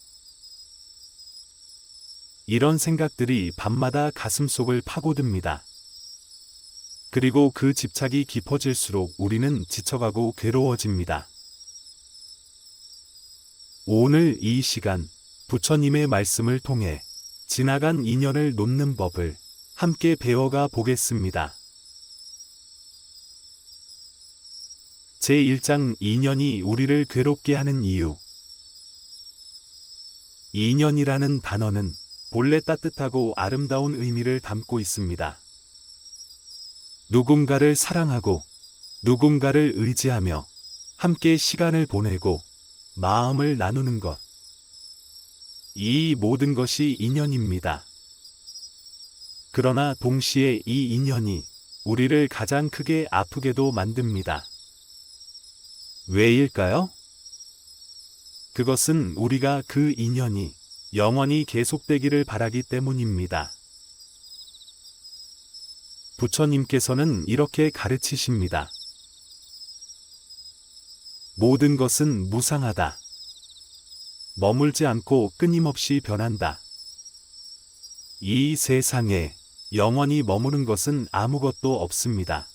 Speaker 1: 이런 생각들이 밤마다 가슴속을 파고듭니다. 그리고 그 집착이 깊어질수록 우리는 지쳐가고 괴로워집니다. 오늘 이 시간, 부처님의 말씀을 통해 지나간 인연을 놓는 법을 함께 배워가 보겠습니다. 제1장 인연이 우리를 괴롭게 하는 이유. 인연이라는 단어는 본래 따뜻하고 아름다운 의미를 담고 있습니다. 누군가를 사랑하고 누군가를 의지하며 함께 시간을 보내고 마음을 나누는 것. 이 모든 것이 인연입니다. 그러나 동시에 이 인연이 우리를 가장 크게 아프게도 만듭니다. 왜일까요? 그것은 우리가 그 인연이 영원히 계속되기를 바라기 때문입니다. 부처님께서는 이렇게 가르치십니다. 모든 것은 무상하다. 머물지 않고 끊임없이 변한다. 이 세상에 영원히 머무는 것은 아무것도 없습니다.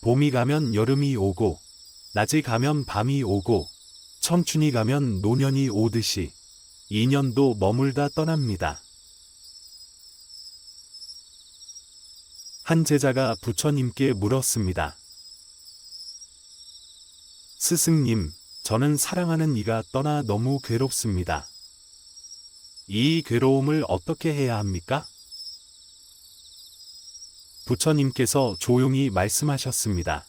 Speaker 1: 봄이 가면 여름이 오고, 낮이 가면 밤이 오고, 청춘이 가면 노년이 오듯이 인연도 머물다 떠납니다. 한 제자가 부처님께 물었습니다. 스승님, 저는 사랑하는 이가 떠나 너무 괴롭습니다. 이 괴로움을 어떻게 해야 합니까? 부처님께서 조용히 말씀하셨습니다.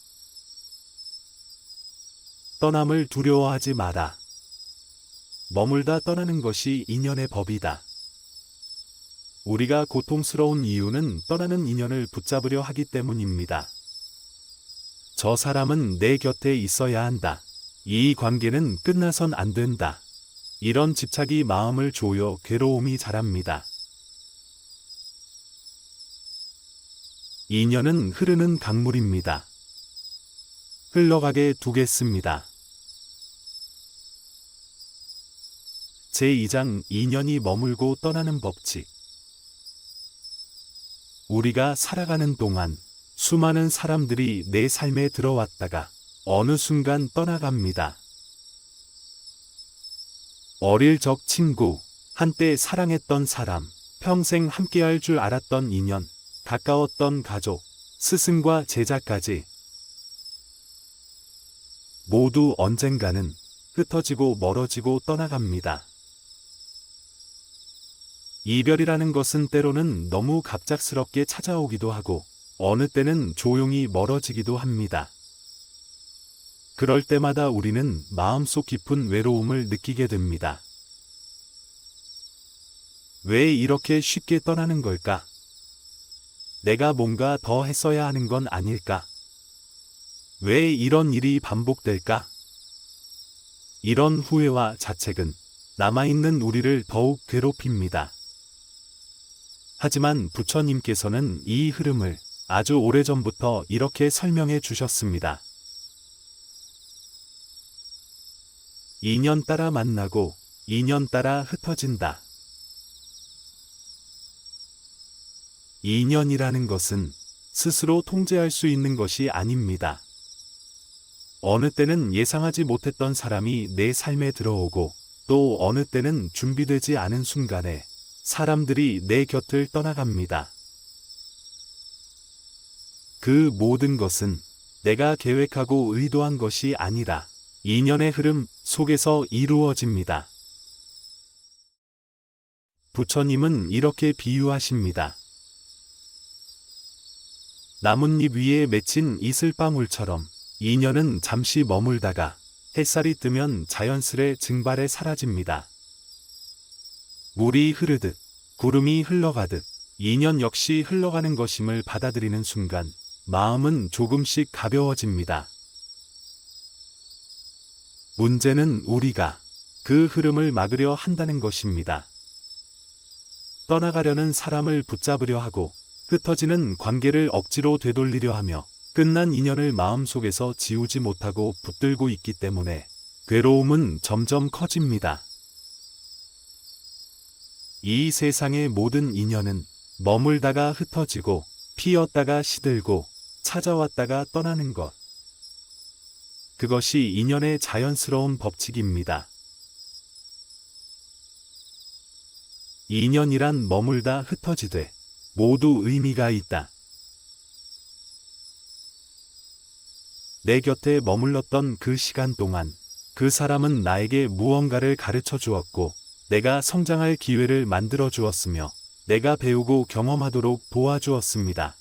Speaker 1: 떠남을 두려워하지 마라. 머물다 떠나는 것이 인연의 법이다. 우리가 고통스러운 이유는 떠나는 인연을 붙잡으려 하기 때문입니다. 저 사람은 내 곁에 있어야 한다. 이 관계는 끝나선 안 된다. 이런 집착이 마음을 조여 괴로움이 자랍니다. 인연은 흐르는 강물입니다. 흘러가게 두겠습니다. 제2장 인연이 머물고 떠나는 법칙. 우리가 살아가는 동안 수많은 사람들이 내 삶에 들어왔다가 어느 순간 떠나갑니다. 어릴 적 친구, 한때 사랑했던 사람, 평생 함께할 줄 알았던 인연, 가까웠던 가족, 스승과 제자까지 모두 언젠가는 흩어지고 멀어지고 떠나갑니다. 이별이라는 것은 때로는 너무 갑작스럽게 찾아오기도 하고 어느 때는 조용히 멀어지기도 합니다. 그럴 때마다 우리는 마음속 깊은 외로움을 느끼게 됩니다. 왜 이렇게 쉽게 떠나는 걸까? 내가 뭔가 더 했어야 하는 건 아닐까? 왜 이런 일이 반복될까? 이런 후회와 자책은 남아있는 우리를 더욱 괴롭힙니다. 하지만 부처님께서는 이 흐름을 아주 오래전부터 이렇게 설명해 주셨습니다. 인연 따라 만나고 인연 따라 흩어진다. 인연이라는 것은 스스로 통제할 수 있는 것이 아닙니다. 어느 때는 예상하지 못했던 사람이 내 삶에 들어오고 또 어느 때는 준비되지 않은 순간에 사람들이 내 곁을 떠나갑니다. 그 모든 것은 내가 계획하고 의도한 것이 아니라 인연의 흐름 속에서 이루어집니다. 부처님은 이렇게 비유하십니다. 나뭇잎 위에 맺힌 이슬방울처럼 인연은 잠시 머물다가 햇살이 뜨면 자연스레 증발해 사라집니다. 물이 흐르듯, 구름이 흘러가듯, 인연 역시 흘러가는 것임을 받아들이는 순간, 마음은 조금씩 가벼워집니다. 문제는 우리가 그 흐름을 막으려 한다는 것입니다. 떠나가려는 사람을 붙잡으려 하고, 흩어지는 관계를 억지로 되돌리려 하며, 끝난 인연을 마음속에서 지우지 못하고 붙들고 있기 때문에 괴로움은 점점 커집니다. 이 세상의 모든 인연은 머물다가 흩어지고 피었다가 시들고 찾아왔다가 떠나는 것. 그것이 인연의 자연스러운 법칙입니다. 인연이란 머물다 흩어지되 모두 의미가 있다. 내 곁에 머물렀던 그 시간 동안 그 사람은 나에게 무언가를 가르쳐 주었고 내가 성장할 기회를 만들어 주었으며 내가 배우고 경험하도록 도와주었습니다.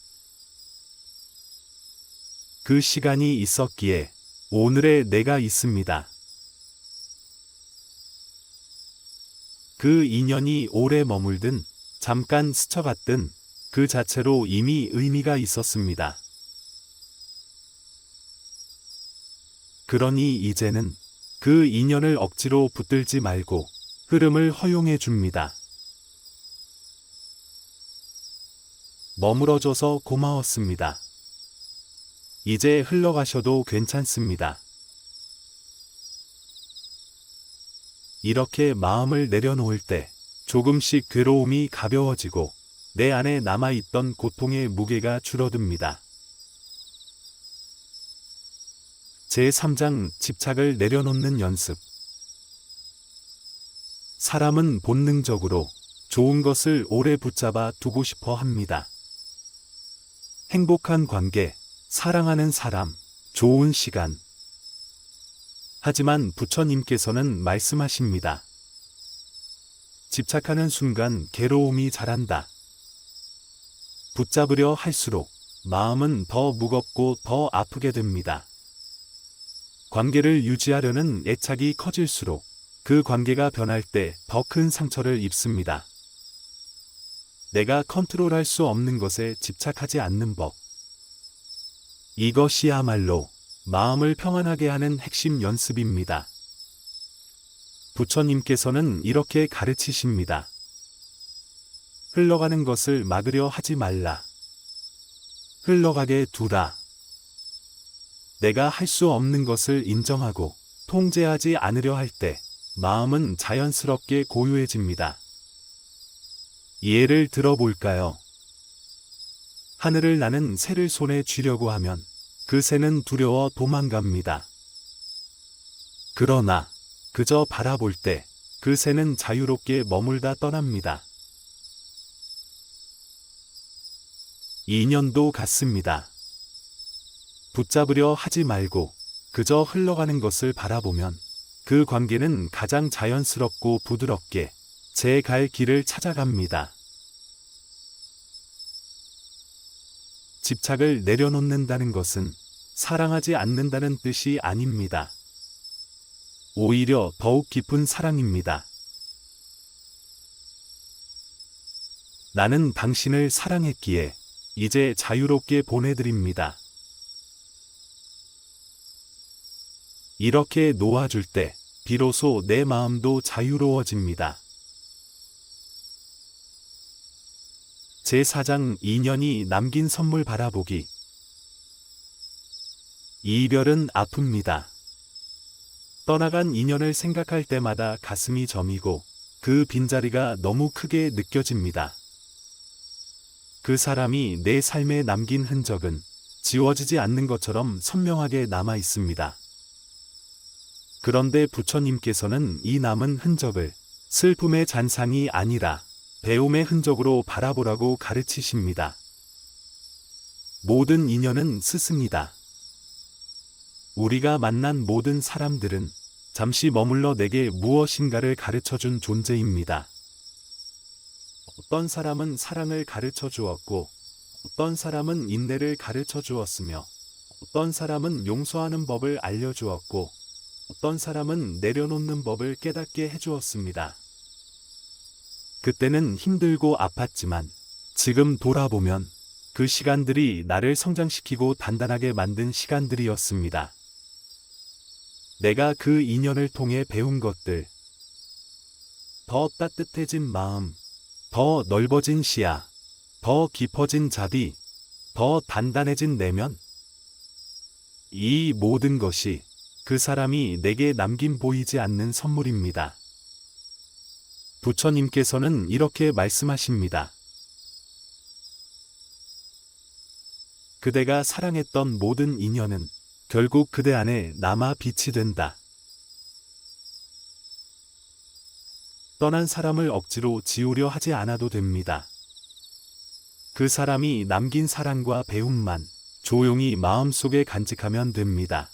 Speaker 1: 그 시간이 있었기에 오늘의 내가 있습니다. 그 인연이 오래 머물든 잠깐 스쳐갔든 그 자체로 이미 의미가 있었습니다. 그러니 이제는 그 인연을 억지로 붙들지 말고 흐름을 허용해 줍니다. 머물어줘서 고마웠습니다. 이제 흘러가셔도 괜찮습니다. 이렇게 마음을 내려놓을 때 조금씩 괴로움이 가벼워지고 내 안에 남아있던 고통의 무게가 줄어듭니다. 제3장 집착을 내려놓는 연습. 사람은 본능적으로 좋은 것을 오래 붙잡아 두고 싶어 합니다. 행복한 관계, 사랑하는 사람, 좋은 시간. 하지만 부처님께서는 말씀하십니다. 집착하는 순간 괴로움이 자란다. 붙잡으려 할수록 마음은 더 무겁고 더 아프게 됩니다. 관계를 유지하려는 애착이 커질수록 그 관계가 변할 때 더 큰 상처를 입습니다. 내가 컨트롤할 수 없는 것에 집착하지 않는 법. 이것이야말로 마음을 평안하게 하는 핵심 연습입니다. 부처님께서는 이렇게 가르치십니다. 흘러가는 것을 막으려 하지 말라. 흘러가게 두라. 내가 할 수 없는 것을 인정하고 통제하지 않으려 할 때 마음은 자연스럽게 고요해집니다. 예를 들어볼까요? 하늘을 나는 새를 손에 쥐려고 하면 그 새는 두려워 도망갑니다. 그러나 그저 바라볼 때 그 새는 자유롭게 머물다 떠납니다. 인연도 같습니다. 붙잡으려 하지 말고 그저 흘러가는 것을 바라보면 그 관계는 가장 자연스럽고 부드럽게 제 갈 길을 찾아갑니다. 집착을 내려놓는다는 것은 사랑하지 않는다는 뜻이 아닙니다. 오히려 더욱 깊은 사랑입니다. 나는 당신을 사랑했기에 이제 자유롭게 보내드립니다. 이렇게 놓아줄 때 비로소 내 마음도 자유로워집니다. 제4장 인연이 남긴 선물 바라보기. 이별은 아픕니다. 떠나간 인연을 생각할 때마다 가슴이 저미고 그 빈자리가 너무 크게 느껴집니다. 그 사람이 내 삶에 남긴 흔적은 지워지지 않는 것처럼 선명하게 남아 있습니다. 그런데 부처님께서는 이 남은 흔적을 슬픔의 잔상이 아니라 배움의 흔적으로 바라보라고 가르치십니다. 모든 인연은 스승이다. 우리가 만난 모든 사람들은 잠시 머물러 내게 무엇인가를 가르쳐준 존재입니다. 어떤 사람은 사랑을 가르쳐 주었고, 어떤 사람은 인내를 가르쳐 주었으며, 어떤 사람은 용서하는 법을 알려주었고, 어떤 사람은 내려놓는 법을 깨닫게 해주었습니다. 그때는 힘들고 아팠지만, 지금 돌아보면 그 시간들이 나를 성장시키고 단단하게 만든 시간들이었습니다. 내가 그 인연을 통해 배운 것들, 더 따뜻해진 마음, 더 넓어진 시야, 더 깊어진 자비, 더 단단해진 내면, 이 모든 것이 그 사람이 내게 남긴 보이지 않는 선물입니다. 부처님께서는 이렇게 말씀하십니다. 그대가 사랑했던 모든 인연은 결국 그대 안에 남아 빛이 된다. 떠난 사람을 억지로 지우려 하지 않아도 됩니다. 그 사람이 남긴 사랑과 배움만 조용히 마음속에 간직하면 됩니다.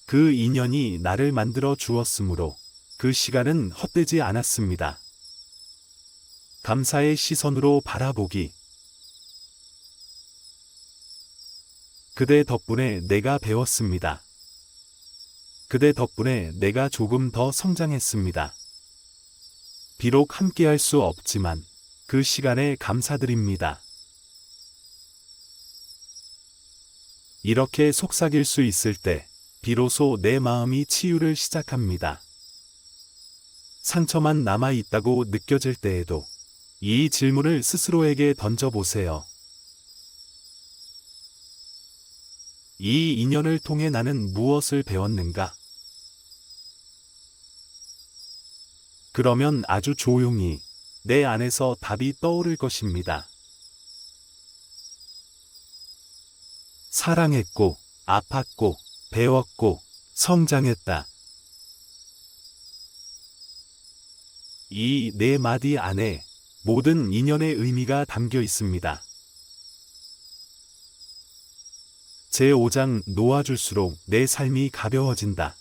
Speaker 1: 그 인연이 나를 만들어 주었으므로 그 시간은 헛되지 않았습니다. 감사의 시선으로 바라보기. 그대 덕분에 내가 배웠습니다. 그대 덕분에 내가 조금 더 성장했습니다. 비록 함께할 수 없지만 그 시간에 감사드립니다. 이렇게 속삭일 수 있을 때 비로소 내 마음이 치유를 시작합니다. 상처만 남아있다고 느껴질 때에도 이 질문을 스스로에게 던져보세요. 이 인연을 통해 나는 무엇을 배웠는가? 그러면 아주 조용히 내 안에서 답이 떠오를 것입니다. 사랑했고, 아팠고, 배웠고, 성장했다. 이 네 마디 안에 모든 인연의 의미가 담겨 있습니다. 제5장 놓아줄수록 내 삶이 가벼워진다.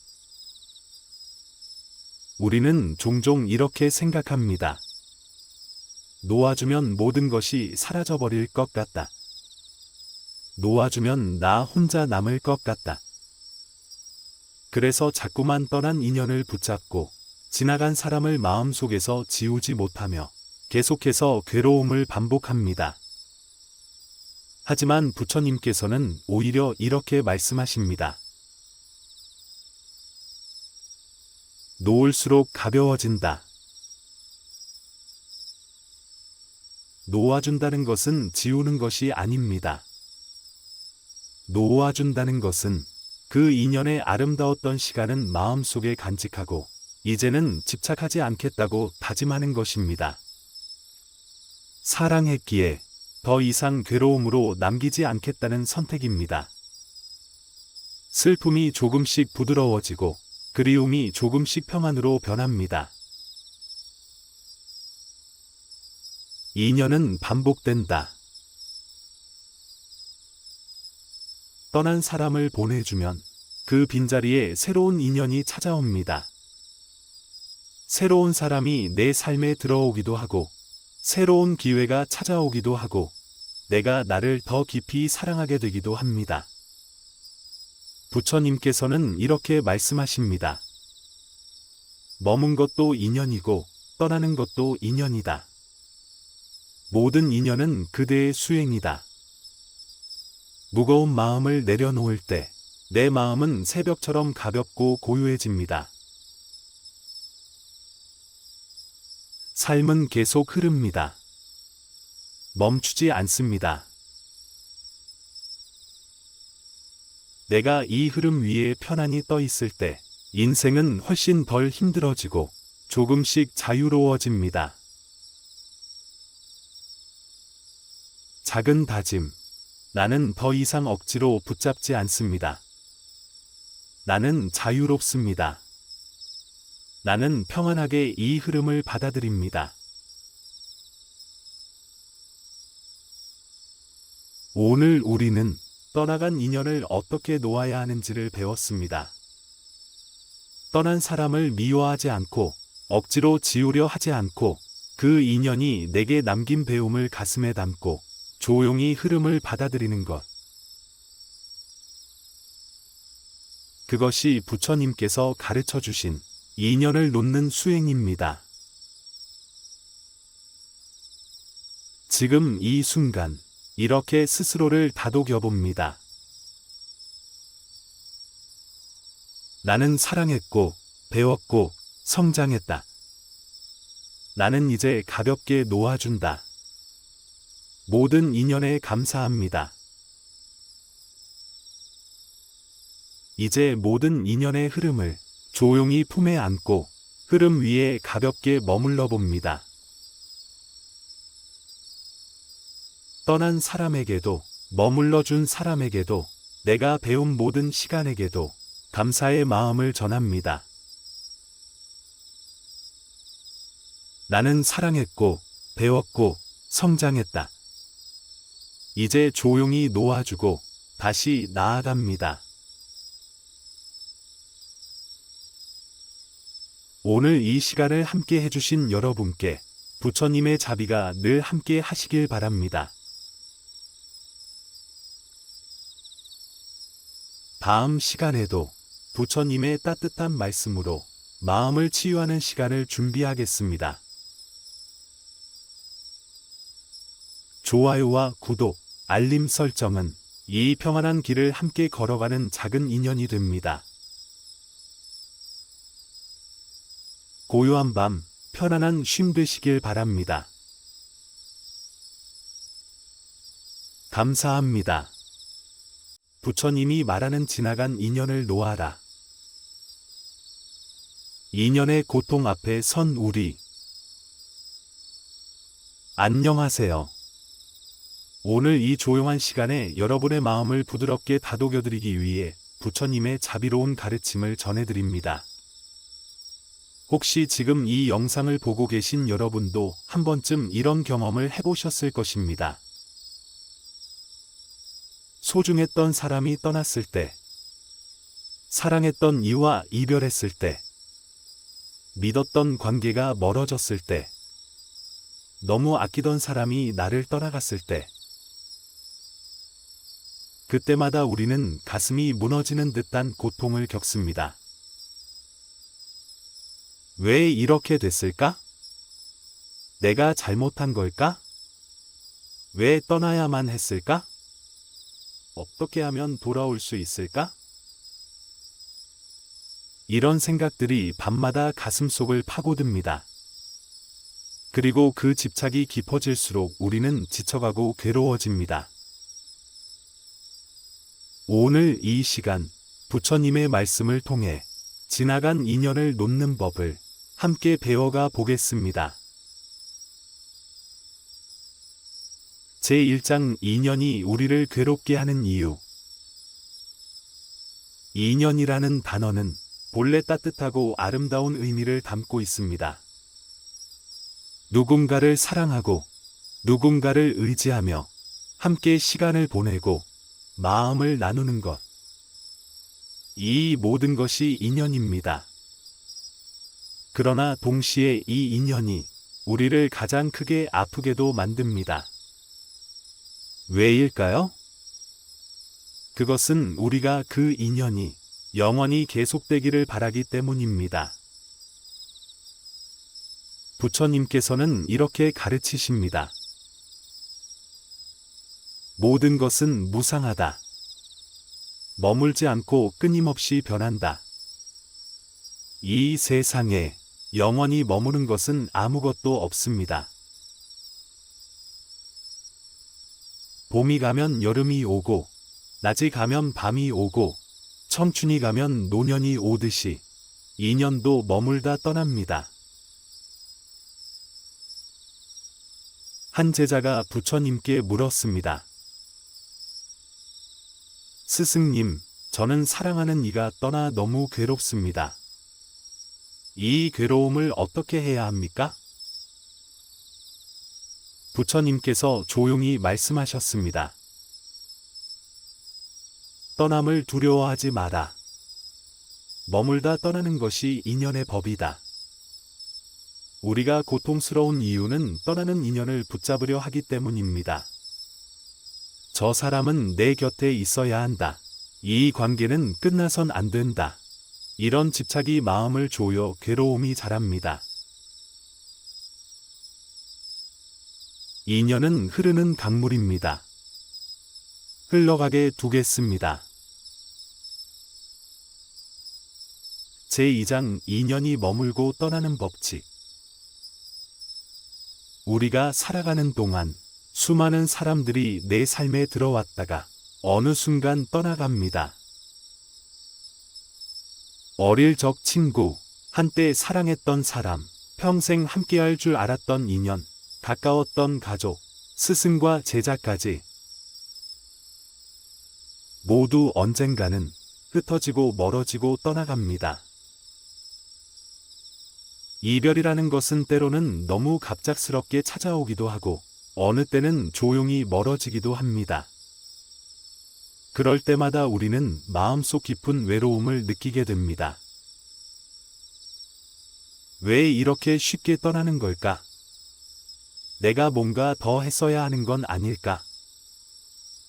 Speaker 1: 우리는 종종 이렇게 생각합니다. 놓아주면 모든 것이 사라져버릴 것 같다. 놓아주면 나 혼자 남을 것 같다. 그래서 자꾸만 떠난 인연을 붙잡고 지나간 사람을 마음속에서 지우지 못하며 계속해서 괴로움을 반복합니다. 하지만 부처님께서는 오히려 이렇게 말씀하십니다. 놓을수록 가벼워진다. 놓아준다는 것은 지우는 것이 아닙니다. 놓아준다는 것은 그 인연의 아름다웠던 시간은 마음속에 간직하고 이제는 집착하지 않겠다고 다짐하는 것입니다. 사랑했기에 더 이상 괴로움으로 남기지 않겠다는 선택입니다. 슬픔이 조금씩 부드러워지고 그리움이 조금씩 평안으로 변합니다. 인연은 반복된다. 떠난 사람을 보내주면 그 빈자리에 새로운 인연이 찾아옵니다. 새로운 사람이 내 삶에 들어오기도 하고 새로운 기회가 찾아오기도 하고 내가 나를 더 깊이 사랑하게 되기도 합니다. 부처님께서는 이렇게 말씀하십니다. 머문 것도 인연이고 떠나는 것도 인연이다. 모든 인연은 그대의 수행이다. 무거운 마음을 내려놓을 때 내 마음은 새벽처럼 가볍고 고요해집니다. 삶은 계속 흐릅니다. 멈추지 않습니다. 내가 이 흐름 위에 편안히 떠 있을 때 인생은 훨씬 덜 힘들어지고 조금씩 자유로워집니다. 작은 다짐. 나는 더 이상 억지로 붙잡지 않습니다. 나는 자유롭습니다. 나는 평안하게 이 흐름을 받아들입니다. 오늘 우리는 떠나간 인연을 어떻게 놓아야 하는지를 배웠습니다. 떠난 사람을 미워하지 않고 억지로 지우려 하지 않고 그 인연이 내게 남긴 배움을 가슴에 담고 조용히 흐름을 받아들이는 것. 그것이 부처님께서 가르쳐 주신 인연을 놓는 수행입니다. 지금 이 순간, 이렇게 스스로를 다독여 봅니다. 나는 사랑했고, 배웠고, 성장했다. 나는 이제 가볍게 놓아준다. 모든 인연에 감사합니다. 이제 모든 인연의 흐름을 조용히 품에 안고 흐름 위에 가볍게 머물러 봅니다. 떠난 사람에게도, 머물러 준 사람에게도, 내가 배운 모든 시간에게도 감사의 마음을 전합니다. 나는 사랑했고, 배웠고, 성장했다. 이제 조용히 놓아주고 다시 나아갑니다. 오늘 이 시간을 함께 해주신 여러분께 부처님의 자비가 늘 함께 하시길 바랍니다. 다음 시간에도 부처님의 따뜻한 말씀으로 마음을 치유하는 시간을 준비하겠습니다. 좋아요와 구독, 알림 설정은 이 평안한 길을 함께 걸어가는 작은 인연이 됩니다. 고요한 밤, 편안한 쉼 되시길 바랍니다. 감사합니다. 부처님이 말하는 지나간 인연을 놓아라. 인연의 고통 앞에 선 우리. 안녕하세요. 오늘 이 조용한 시간에 여러분의 마음을 부드럽게 다독여드리기 위해 부처님의 자비로운 가르침을 전해드립니다. 혹시 지금 이 영상을 보고 계신 여러분도 한 번쯤 이런 경험을 해보셨을 것입니다. 소중했던 사람이 떠났을 때, 사랑했던 이와 이별했을 때, 믿었던 관계가 멀어졌을 때, 너무 아끼던 사람이 나를 떠나갔을 때, 그때마다 우리는 가슴이 무너지는 듯한 고통을 겪습니다. 왜 이렇게 됐을까? 내가 잘못한 걸까? 왜 떠나야만 했을까? 어떻게 하면 돌아올 수 있을까? 이런 생각들이 밤마다 가슴속을 파고듭니다. 그리고 그 집착이 깊어질수록 우리는 지쳐가고 괴로워집니다. 오늘 이 시간, 부처님의 말씀을 통해 지나간 인연을 놓는 법을 함께 배워가 보겠습니다. 제1장 인연이 우리를 괴롭게 하는 이유. 인연이라는 단어는 본래 따뜻하고 아름다운 의미를 담고 있습니다. 누군가를 사랑하고 누군가를 의지하며 함께 시간을 보내고 마음을 나누는 것. 이 모든 것이 인연입니다. 그러나 동시에 이 인연이 우리를 가장 크게 아프게도 만듭니다. 왜일까요? 그것은 우리가 그 인연이 영원히 계속되기를 바라기 때문입니다. 부처님께서는 이렇게 가르치십니다. 모든 것은 무상하다. 머물지 않고 끊임없이 변한다. 이 세상에 영원히 머무는 것은 아무것도 없습니다. 봄이 가면 여름이 오고, 낮이 가면 밤이 오고, 청춘이 가면 노년이 오듯이 인연도 머물다 떠납니다. 한 제자가 부처님께 물었습니다. 스승님, 저는 사랑하는 이가 떠나 너무 괴롭습니다. 이 괴로움을 어떻게 해야 합니까? 부처님께서 조용히 말씀하셨습니다. 떠남을 두려워하지 마라. 머물다 떠나는 것이 인연의 법이다. 우리가 고통스러운 이유는 떠나는 인연을 붙잡으려 하기 때문입니다. 저 사람은 내 곁에 있어야 한다. 이 관계는 끝나선 안 된다. 이런 집착이 마음을 조여 괴로움이 자랍니다. 인연은 흐르는 강물입니다. 흘러가게 두겠습니다. 제2장 인연이 머물고 떠나는 법칙. 우리가 살아가는 동안 수많은 사람들이 내 삶에 들어왔다가 어느 순간 떠나갑니다. 어릴 적 친구, 한때 사랑했던 사람, 평생 함께할 줄 알았던 인연, 가까웠던 가족, 스승과 제자까지 모두 언젠가는 흩어지고 멀어지고 떠나갑니다. 이별이라는 것은 때로는 너무 갑작스럽게 찾아오기도 하고 어느 때는 조용히 멀어지기도 합니다. 그럴 때마다 우리는 마음속 깊은 외로움을 느끼게 됩니다. 왜 이렇게 쉽게 떠나는 걸까? 내가 뭔가 더 했어야 하는 건 아닐까?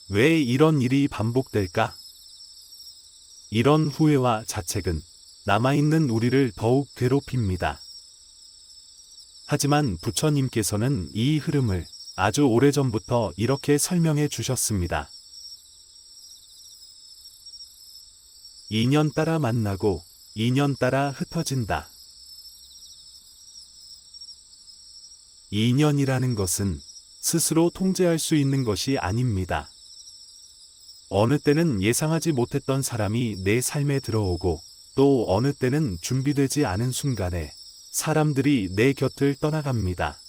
Speaker 1: 왜 이런 일이 반복될까? 이런 후회와 자책은 남아있는 우리를 더욱 괴롭힙니다. 하지만 부처님께서는 이 흐름을 아주 오래전부터 이렇게 설명해 주셨습니다. 인연 따라 만나고 인연 따라 흩어진다. 인연이라는 것은 스스로 통제할 수 있는 것이 아닙니다. 어느 때는 예상하지 못했던 사람이 내 삶에 들어오고 또 어느 때는 준비되지 않은 순간에 사람들이 내 곁을 떠나갑니다.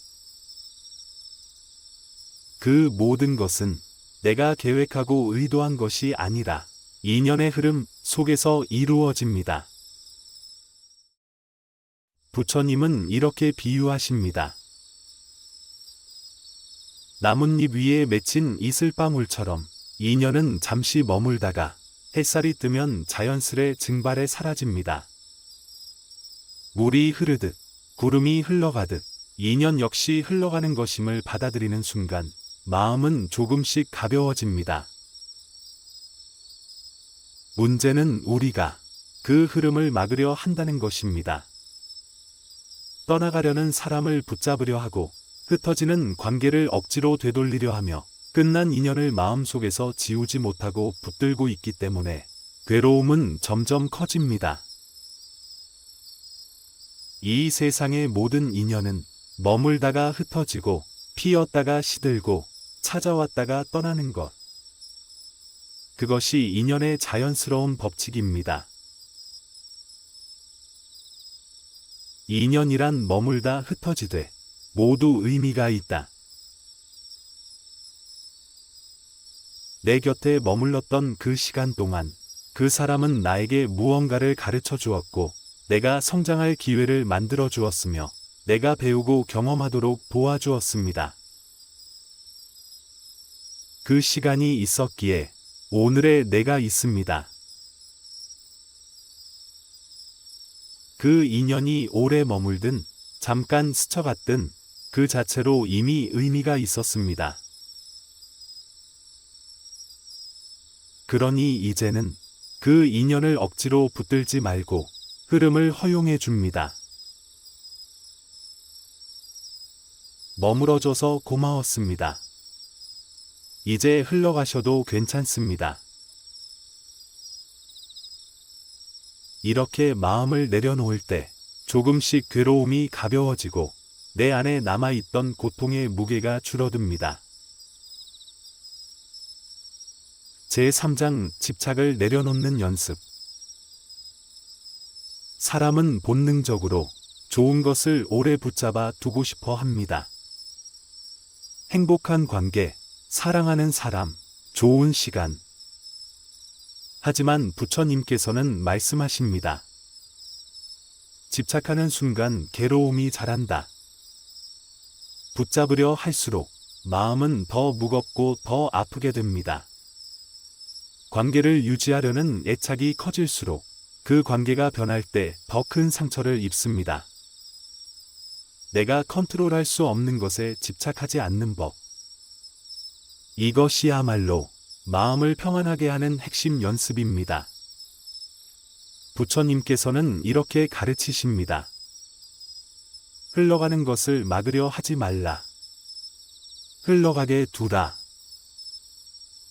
Speaker 1: 그 모든 것은 내가 계획하고 의도한 것이 아니라 인연의 흐름 속에서 이루어집니다. 부처님은 이렇게 비유하십니다. 나뭇잎 위에 맺힌 이슬방울처럼 인연은 잠시 머물다가 햇살이 뜨면 자연스레 증발해 사라집니다. 물이 흐르듯 구름이 흘러가듯 인연 역시 흘러가는 것임을 받아들이는 순간 마음은 조금씩 가벼워집니다. 문제는 우리가 그 흐름을 막으려 한다는 것입니다. 떠나가려는 사람을 붙잡으려 하고 흩어지는 관계를 억지로 되돌리려 하며 끝난 인연을 마음속에서 지우지 못하고 붙들고 있기 때문에 괴로움은 점점 커집니다. 이 세상의 모든 인연은 머물다가 흩어지고 피었다가 시들고 찾아왔다가 떠나는 것. 그것이 인연의 자연스러운 법칙입니다. 인연이란 머물다 흩어지되 모두 의미가 있다. 내 곁에 머물렀던 그 시간 동안 그 사람은 나에게 무언가를 가르쳐 주었고 내가 성장할 기회를 만들어 주었으며 내가 배우고 경험하도록 도와주었습니다. 그 시간이 있었기에 오늘의 내가 있습니다. 그 인연이 오래 머물든 잠깐 스쳐갔든 그 자체로 이미 의미가 있었습니다. 그러니 이제는 그 인연을 억지로 붙들지 말고 흐름을 허용해 줍니다. 머물어줘서 고마웠습니다. 이제 흘러가셔도 괜찮습니다. 이렇게 마음을 내려놓을 때 조금씩 괴로움이 가벼워지고 내 안에 남아있던 고통의 무게가 줄어듭니다. 제3장 집착을 내려놓는 연습. 사람은 본능적으로 좋은 것을 오래 붙잡아 두고 싶어 합니다. 행복한 관계, 사랑하는 사람, 좋은 시간. 하지만 부처님께서는 말씀하십니다. 집착하는 순간 괴로움이 자란다. 붙잡으려 할수록 마음은 더 무겁고 더 아프게 됩니다. 관계를 유지하려는 애착이 커질수록 그 관계가 변할 때 더 큰 상처를 입습니다. 내가 컨트롤할 수 없는 것에 집착하지 않는 법. 이것이야말로 마음을 평안하게 하는 핵심 연습입니다. 부처님께서는 이렇게 가르치십니다. 흘러가는 것을 막으려 하지 말라. 흘러가게 두라.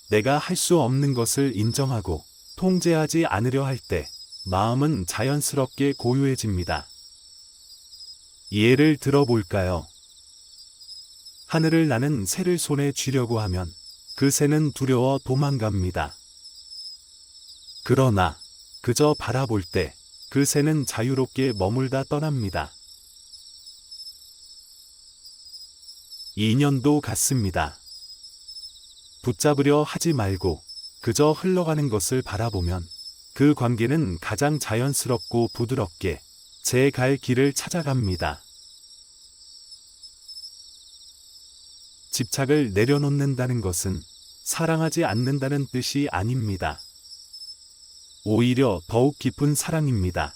Speaker 1: 내가 할 수 없는 것을 인정하고 통제하지 않으려 할 때 마음은 자연스럽게 고요해집니다. 예를 들어볼까요? 하늘을 나는 새를 손에 쥐려고 하면 그 새는 두려워 도망갑니다. 그러나 그저 바라볼 때 그 새는 자유롭게 머물다 떠납니다. 인연도 같습니다. 붙잡으려 하지 말고 그저 흘러가는 것을 바라보면 그 관계는 가장 자연스럽고 부드럽게 제 갈 길을 찾아갑니다. 집착을 내려놓는다는 것은 사랑하지 않는다는 뜻이 아닙니다. 오히려 더욱 깊은 사랑입니다.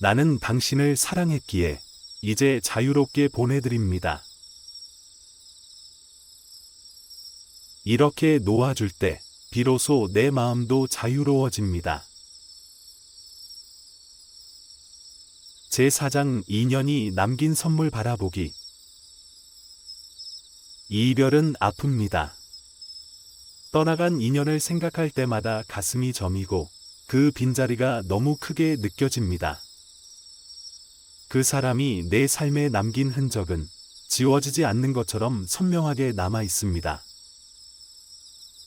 Speaker 1: 나는 당신을 사랑했기에 이제 자유롭게 보내드립니다. 이렇게 놓아줄 때 비로소 내 마음도 자유로워집니다. 제4장 인연이 남긴 선물 바라보기. 이별은 아픕니다. 떠나간 인연을 생각할 때마다 가슴이 저미고 그 빈자리가 너무 크게 느껴집니다. 그 사람이 내 삶에 남긴 흔적은 지워지지 않는 것처럼 선명하게 남아 있습니다.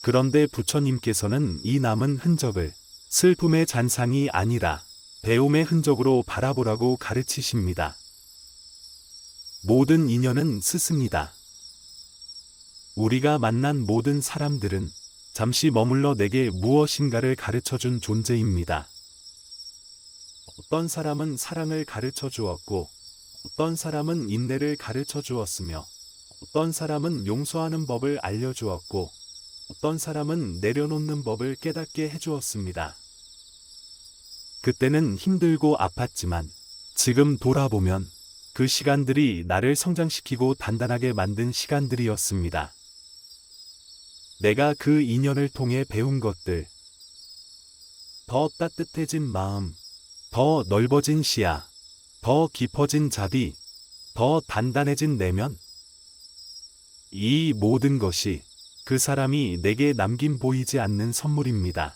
Speaker 1: 그런데 부처님께서는 이 남은 흔적을 슬픔의 잔상이 아니라 배움의 흔적으로 바라보라고 가르치십니다. 모든 인연은 스승이다. 우리가 만난 모든 사람들은 잠시 머물러 내게 무엇인가를 가르쳐준 존재입니다. 어떤 사람은 사랑을 가르쳐 주었고, 어떤 사람은 인내를 가르쳐 주었으며, 어떤 사람은 용서하는 법을 알려주었고, 어떤 사람은 내려놓는 법을 깨닫게 해주었습니다. 그때는 힘들고 아팠지만, 지금 돌아보면 그 시간들이 나를 성장시키고 단단하게 만든 시간들이었습니다. 내가 그 인연을 통해 배운 것들, 더 따뜻해진 마음, 더 넓어진 시야, 더 깊어진 자비, 더 단단해진 내면, 이 모든 것이 그 사람이 내게 남긴 보이지 않는 선물입니다.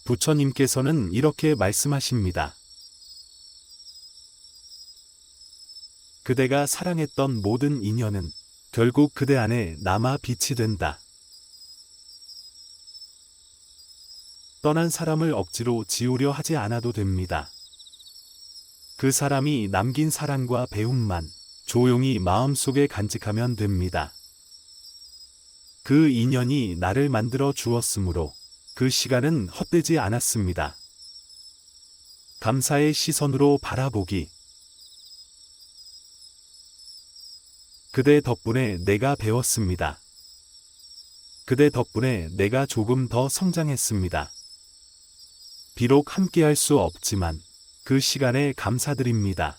Speaker 1: 부처님께서는 이렇게 말씀하십니다. 그대가 사랑했던 모든 인연은 결국 그대 안에 남아 빛이 된다. 떠난 사람을 억지로 지우려 하지 않아도 됩니다. 그 사람이 남긴 사랑과 배움만 조용히 마음속에 간직하면 됩니다. 그 인연이 나를 만들어 주었으므로 그 시간은 헛되지 않았습니다. 감사의 시선으로 바라보기. 그대 덕분에 내가 배웠습니다. 그대 덕분에 내가 조금 더 성장했습니다. 비록 함께할 수 없지만 그 시간에 감사드립니다.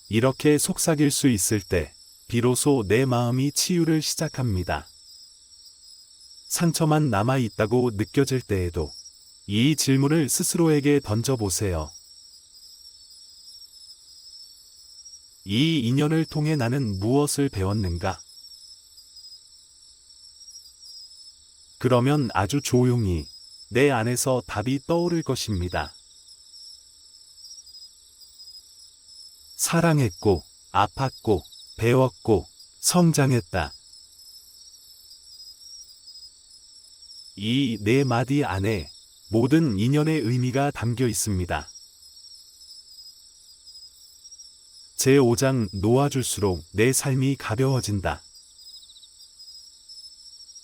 Speaker 1: 이렇게 속삭일 수 있을 때 비로소 내 마음이 치유를 시작합니다. 상처만 남아 있다고 느껴질 때에도 이 질문을 스스로에게 던져보세요. 이 인연을 통해 나는 무엇을 배웠는가? 그러면 아주 조용히 내 안에서 답이 떠오를 것입니다. 사랑했고, 아팠고, 배웠고, 성장했다. 이 네 마디 안에 모든 인연의 의미가 담겨 있습니다. 제5장 놓아줄수록 내 삶이 가벼워진다.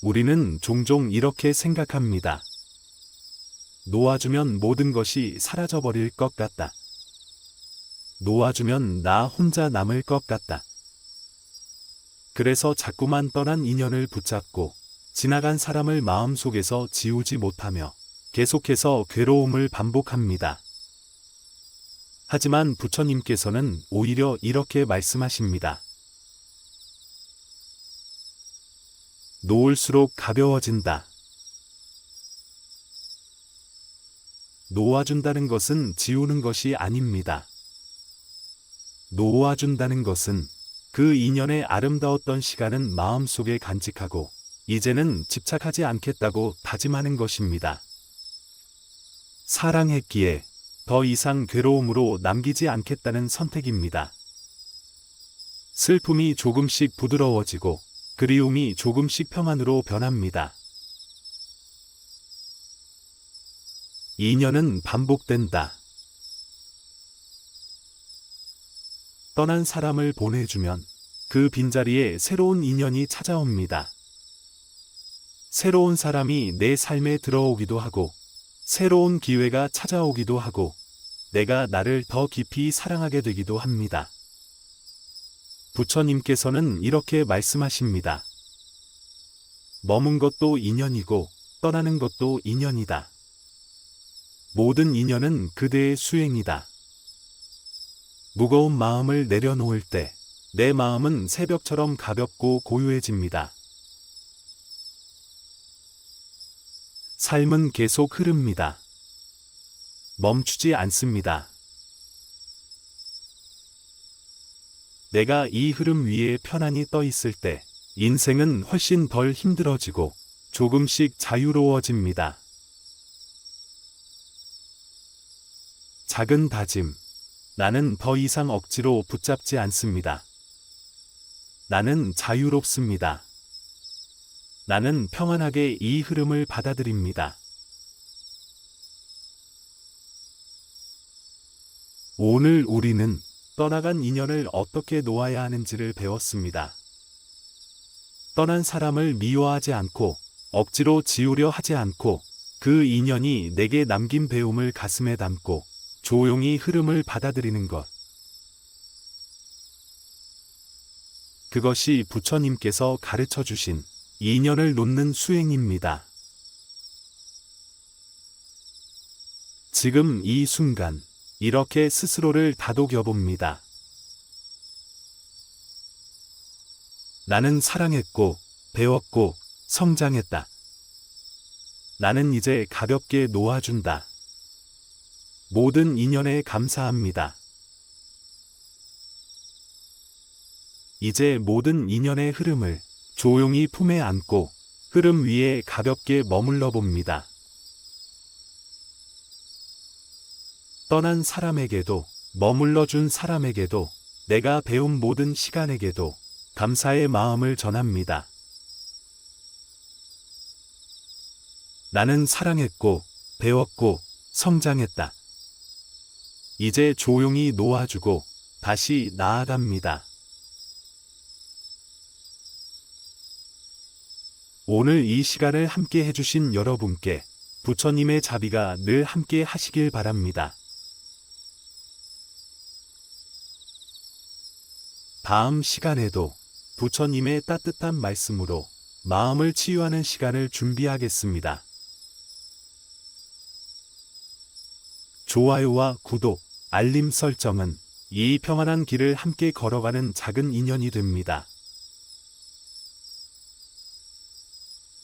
Speaker 1: 우리는 종종 이렇게 생각합니다. 놓아주면 모든 것이 사라져버릴 것 같다. 놓아주면 나 혼자 남을 것 같다. 그래서 자꾸만 떠난 인연을 붙잡고 지나간 사람을 마음속에서 지우지 못하며 계속해서 괴로움을 반복합니다. 하지만 부처님께서는 오히려 이렇게 말씀하십니다. 놓을수록 가벼워진다. 놓아준다는 것은 지우는 것이 아닙니다. 놓아준다는 것은 그 인연의 아름다웠던 시간은 마음속에 간직하고 이제는 집착하지 않겠다고 다짐하는 것입니다. 사랑했기에 더 이상 괴로움으로 남기지 않겠다는 선택입니다. 슬픔이 조금씩 부드러워지고 그리움이 조금씩 평안으로 변합니다. 인연은 반복된다. 떠난 사람을 보내주면 그 빈자리에 새로운 인연이 찾아옵니다. 새로운 사람이 내 삶에 들어오기도 하고 새로운 기회가 찾아오기도 하고 내가 나를 더 깊이 사랑하게 되기도 합니다. 부처님께서는 이렇게 말씀하십니다. 머문 것도 인연이고 떠나는 것도 인연이다. 모든 인연은 그대의 수행이다. 무거운 마음을 내려놓을 때 내 마음은 새벽처럼 가볍고 고요해집니다. 삶은 계속 흐릅니다. 멈추지 않습니다. 내가 이 흐름 위에 편안히 떠 있을 때 인생은 훨씬 덜 힘들어지고 조금씩 자유로워집니다. 작은 다짐. 나는 더 이상 억지로 붙잡지 않습니다. 나는 자유롭습니다. 나는 평안하게 이 흐름을 받아들입니다. 오늘 우리는 떠나간 인연을 어떻게 놓아야 하는지를 배웠습니다. 떠난 사람을 미워하지 않고 억지로 지우려 하지 않고 그 인연이 내게 남긴 배움을 가슴에 담고 조용히 흐름을 받아들이는 것. 그것이 부처님께서 가르쳐 주신 인연을 놓는 수행입니다. 지금 이 순간 이렇게 스스로를 다독여 봅니다. 나는 사랑했고 배웠고 성장했다. 나는 이제 가볍게 놓아준다. 모든 인연에 감사합니다. 이제 모든 인연의 흐름을 조용히 품에 안고 흐름 위에 가볍게 머물러 봅니다. 떠난 사람에게도 머물러 준 사람에게도 내가 배운 모든 시간에게도 감사의 마음을 전합니다. 나는 사랑했고 배웠고 성장했다. 이제 조용히 놓아주고 다시 나아갑니다. 오늘 이 시간을 함께 해주신 여러분께 부처님의 자비가 늘 함께 하시길 바랍니다. 다음 시간에도 부처님의 따뜻한 말씀으로 마음을 치유하는 시간을 준비하겠습니다. 좋아요와 구독, 알림 설정은 이 평안한 길을 함께 걸어가는 작은 인연이 됩니다.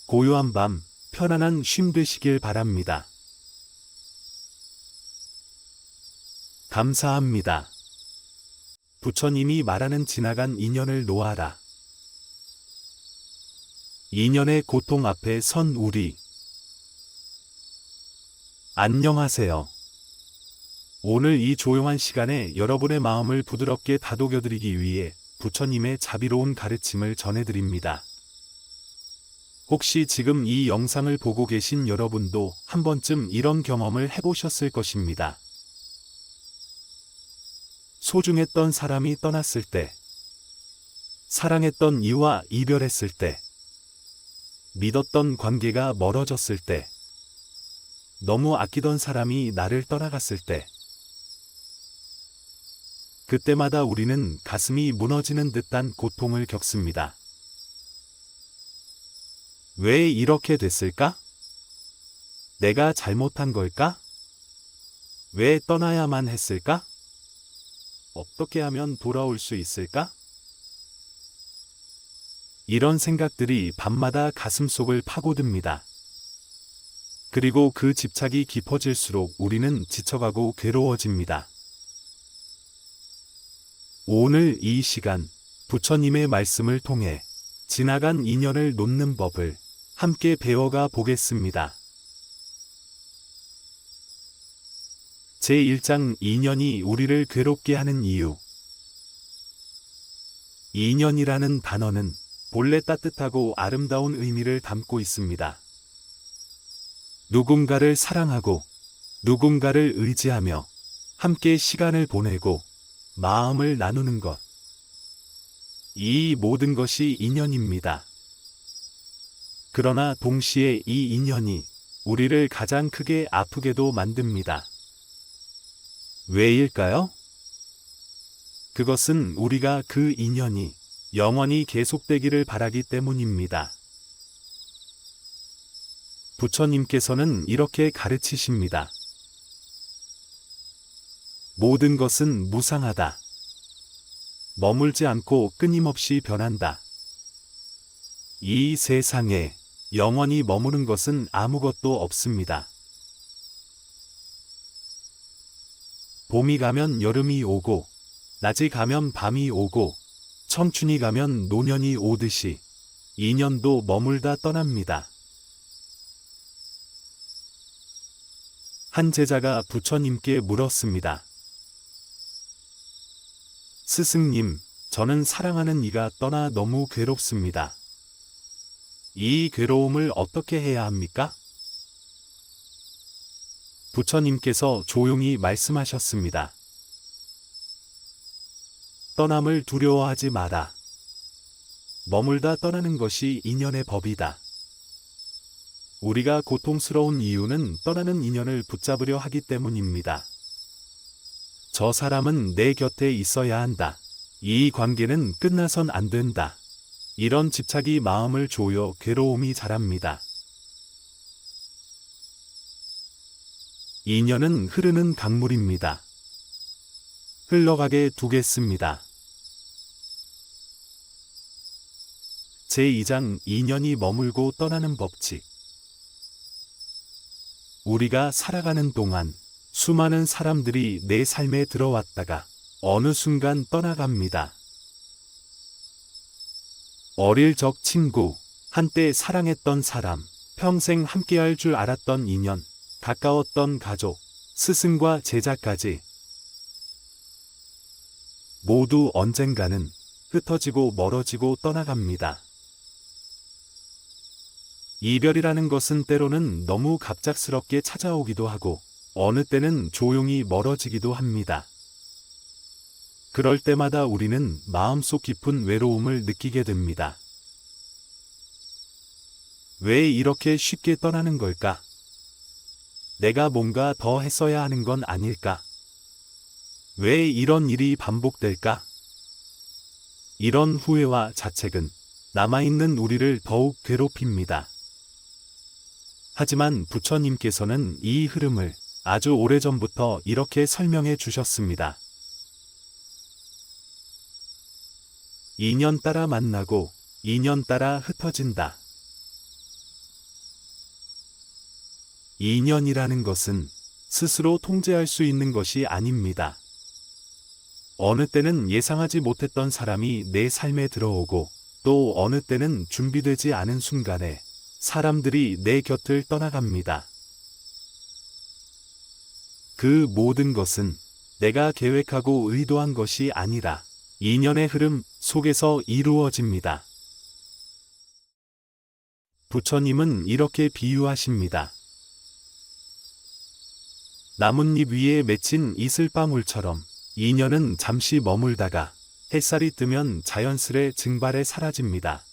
Speaker 1: 고요한 밤, 편안한 쉼 되시길 바랍니다. 감사합니다. 부처님이 말하는 지나간 인연을 놓아라. 인연의 고통 앞에 선 우리. 안녕하세요. 오늘 이 조용한 시간에 여러분의 마음을 부드럽게 다독여드리기 위해 부처님의 자비로운 가르침을 전해드립니다. 혹시 지금 이 영상을 보고 계신 여러분도 한 번쯤 이런 경험을 해보셨을 것입니다. 소중했던 사람이 떠났을 때, 사랑했던 이와 이별했을 때, 믿었던 관계가 멀어졌을 때, 너무 아끼던 사람이 나를 떠나갔을 때, 그때마다 우리는 가슴이 무너지는 듯한 고통을 겪습니다. 왜 이렇게 됐을까? 내가 잘못한 걸까? 왜 떠나야만 했을까? 어떻게 하면 돌아올 수 있을까? 이런 생각들이 밤마다 가슴속을 파고듭니다. 그리고 그 집착이 깊어질수록 우리는 지쳐가고 괴로워집니다. 오늘 이 시간, 부처님의 말씀을 통해 지나간 인연을 놓는 법을 함께 배워가 보겠습니다. 제1장 인연이 우리를 괴롭게 하는 이유. 인연이라는 단어는 본래 따뜻하고 아름다운 의미를 담고 있습니다. 누군가를 사랑하고 누군가를 의지하며 함께 시간을 보내고 마음을 나누는 것. 이 모든 것이 인연입니다. 그러나 동시에 이 인연이 우리를 가장 크게 아프게도 만듭니다. 왜일까요? 그것은 우리가 그 인연이 영원히 계속되기를 바라기 때문입니다. 부처님께서는 이렇게 가르치십니다. 모든 것은 무상하다. 머물지 않고 끊임없이 변한다. 이 세상에 영원히 머무는 것은 아무것도 없습니다. 봄이 가면 여름이 오고, 낮이 가면 밤이 오고, 청춘이 가면 노년이 오듯이 인연도 머물다 떠납니다. 한 제자가 부처님께 물었습니다. 스승님, 저는 사랑하는 이가 떠나 너무 괴롭습니다. 이 괴로움을 어떻게 해야 합니까? 부처님께서 조용히 말씀하셨습니다. 떠남을 두려워하지 마라. 머물다 떠나는 것이 인연의 법이다. 우리가 고통스러운 이유는 떠나는 인연을 붙잡으려 하기 때문입니다. 저 사람은 내 곁에 있어야 한다. 이 관계는 끝나선 안 된다. 이런 집착이 마음을 조여 괴로움이 자랍니다. 인연은 흐르는 강물입니다. 흘러가게 두겠습니다. 제2장 인연이 머물고 떠나는 법칙. 우리가 살아가는 동안 수많은 사람들이 내 삶에 들어왔다가 어느 순간 떠나갑니다. 어릴 적 친구, 한때 사랑했던 사람, 평생 함께할 줄 알았던 인연, 가까웠던 가족, 스승과 제자까지 모두 언젠가는 흩어지고 멀어지고 떠나갑니다. 이별이라는 것은 때로는 너무 갑작스럽게 찾아오기도 하고 어느 때는 조용히 멀어지기도 합니다. 그럴 때마다 우리는 마음속 깊은 외로움을 느끼게 됩니다. 왜 이렇게 쉽게 떠나는 걸까? 내가 뭔가 더 했어야 하는 건 아닐까? 왜 이런 일이 반복될까? 이런 후회와 자책은 남아있는 우리를 더욱 괴롭힙니다. 하지만 부처님께서는 이 흐름을 아주 오래전부터 이렇게 설명해 주셨습니다. 인연 따라 만나고 인연 따라 흩어진다. 인연이라는 것은 스스로 통제할 수 있는 것이 아닙니다. 어느 때는 예상하지 못했던 사람이 내 삶에 들어오고 또 어느 때는 준비되지 않은 순간에 사람들이 내 곁을 떠나갑니다. 그 모든 것은 내가 계획하고 의도한 것이 아니라 인연의 흐름 속에서 이루어집니다. 부처님은 이렇게 비유하십니다. 나뭇잎 위에 맺힌 이슬방울처럼 인연은 잠시 머물다가 햇살이 뜨면 자연스레 증발해 사라집니다.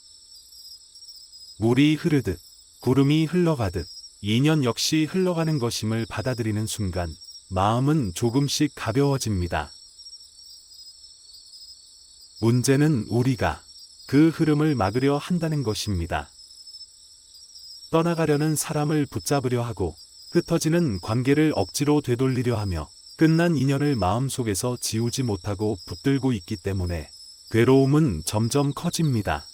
Speaker 1: 물이 흐르듯 구름이 흘러가듯 인연 역시 흘러가는 것임을 받아들이는 순간 마음은 조금씩 가벼워집니다. 문제는 우리가 그 흐름을 막으려 한다는 것입니다. 떠나가려는 사람을 붙잡으려 하고 흩어지는 관계를 억지로 되돌리려 하며 끝난 인연을 마음속에서 지우지 못하고 붙들고 있기 때문에 괴로움은 점점 커집니다.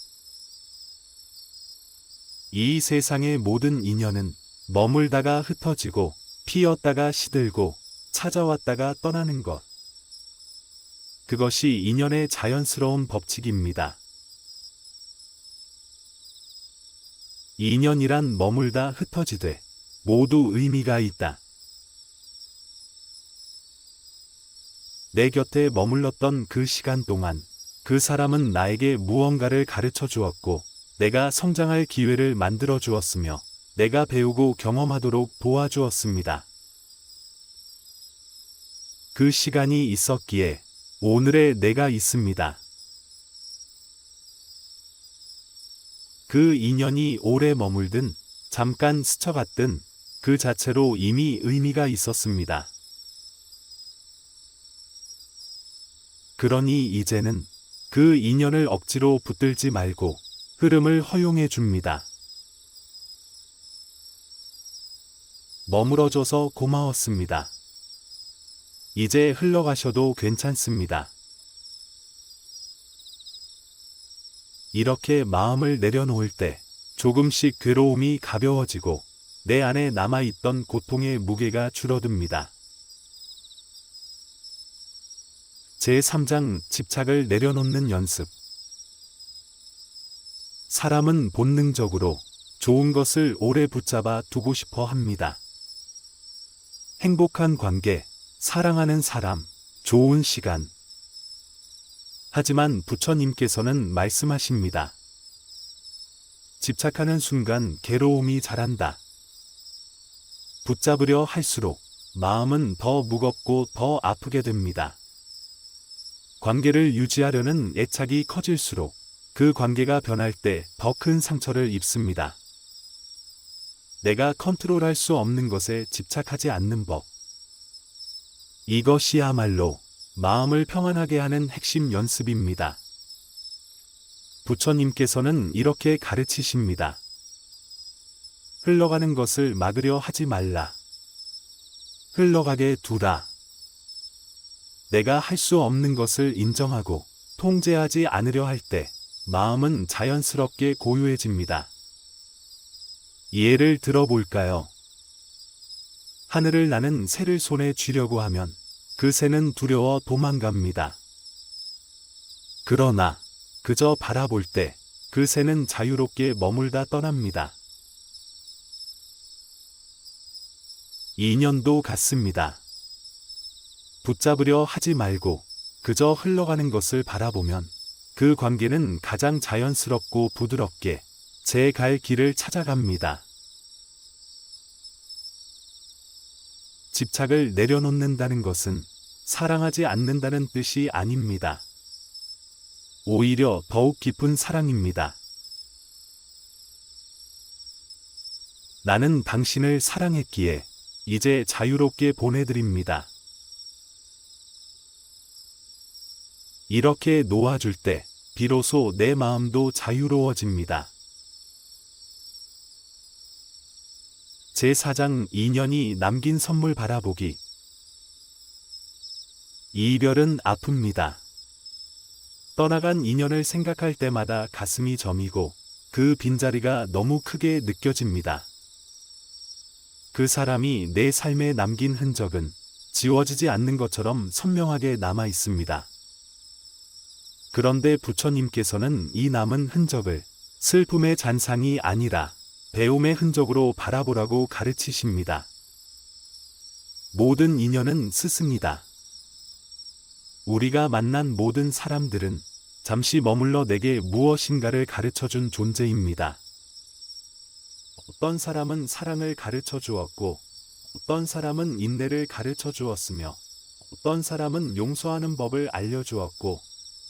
Speaker 1: 이 세상의 모든 인연은 머물다가 흩어지고 피었다가 시들고 찾아왔다가 떠나는 것. 그것이 인연의 자연스러운 법칙입니다. 인연이란 머물다 흩어지되 모두 의미가 있다. 내 곁에 머물렀던 그 시간 동안 그 사람은 나에게 무언가를 가르쳐 주었고 내가 성장할 기회를 만들어 주었으며 내가 배우고 경험하도록 도와주었습니다. 그 시간이 있었기에 오늘의 내가 있습니다. 그 인연이 오래 머물든 잠깐 스쳐갔든 그 자체로 이미 의미가 있었습니다. 그러니 이제는 그 인연을 억지로 붙들지 말고 흐름을 허용해 줍니다. 머물어줘서 고마웠습니다. 이제 흘러가셔도 괜찮습니다. 이렇게 마음을 내려놓을 때 조금씩 괴로움이 가벼워지고 내 안에 남아있던 고통의 무게가 줄어듭니다. 제3장 집착을 내려놓는 연습. 사람은 본능적으로 좋은 것을 오래 붙잡아 두고 싶어 합니다. 행복한 관계, 사랑하는 사람, 좋은 시간. 하지만 부처님께서는 말씀하십니다. 집착하는 순간 괴로움이 자란다. 붙잡으려 할수록 마음은 더 무겁고 더 아프게 됩니다. 관계를 유지하려는 애착이 커질수록 그 관계가 변할 때 더 큰 상처를 입습니다. 내가 컨트롤할 수 없는 것에 집착하지 않는 법. 이것이야말로 마음을 평안하게 하는 핵심 연습입니다. 부처님께서는 이렇게 가르치십니다. 흘러가는 것을 막으려 하지 말라. 흘러가게 두라. 내가 할 수 없는 것을 인정하고 통제하지 않으려 할 때 마음은 자연스럽게 고요해집니다. 예를 들어볼까요? 하늘을 나는 새를 손에 쥐려고 하면 그 새는 두려워 도망갑니다. 그러나 그저 바라볼 때 그 새는 자유롭게 머물다 떠납니다. 인연도 같습니다. 붙잡으려 하지 말고 그저 흘러가는 것을 바라보면 그 관계는 가장 자연스럽고 부드럽게 제 갈 길을 찾아갑니다. 집착을 내려놓는다는 것은 사랑하지 않는다는 뜻이 아닙니다. 오히려 더욱 깊은 사랑입니다. 나는 당신을 사랑했기에 이제 자유롭게 보내드립니다. 이렇게 놓아줄 때 비로소 내 마음도 자유로워집니다. 제4장 인연이 남긴 선물 바라보기. 이별은 아픕니다. 떠나간 인연을 생각할 때마다 가슴이 저미고 그 빈자리가 너무 크게 느껴집니다. 그 사람이 내 삶에 남긴 흔적은 지워지지 않는 것처럼 선명하게 남아 있습니다. 그런데 부처님께서는 이 남은 흔적을 슬픔의 잔상이 아니라 배움의 흔적으로 바라보라고 가르치십니다. 모든 인연은 스승이다. 우리가 만난 모든 사람들은 잠시 머물러 내게 무엇인가를 가르쳐준 존재입니다. 어떤 사람은 사랑을 가르쳐 주었고, 어떤 사람은 인내를 가르쳐 주었으며, 어떤 사람은 용서하는 법을 알려주었고,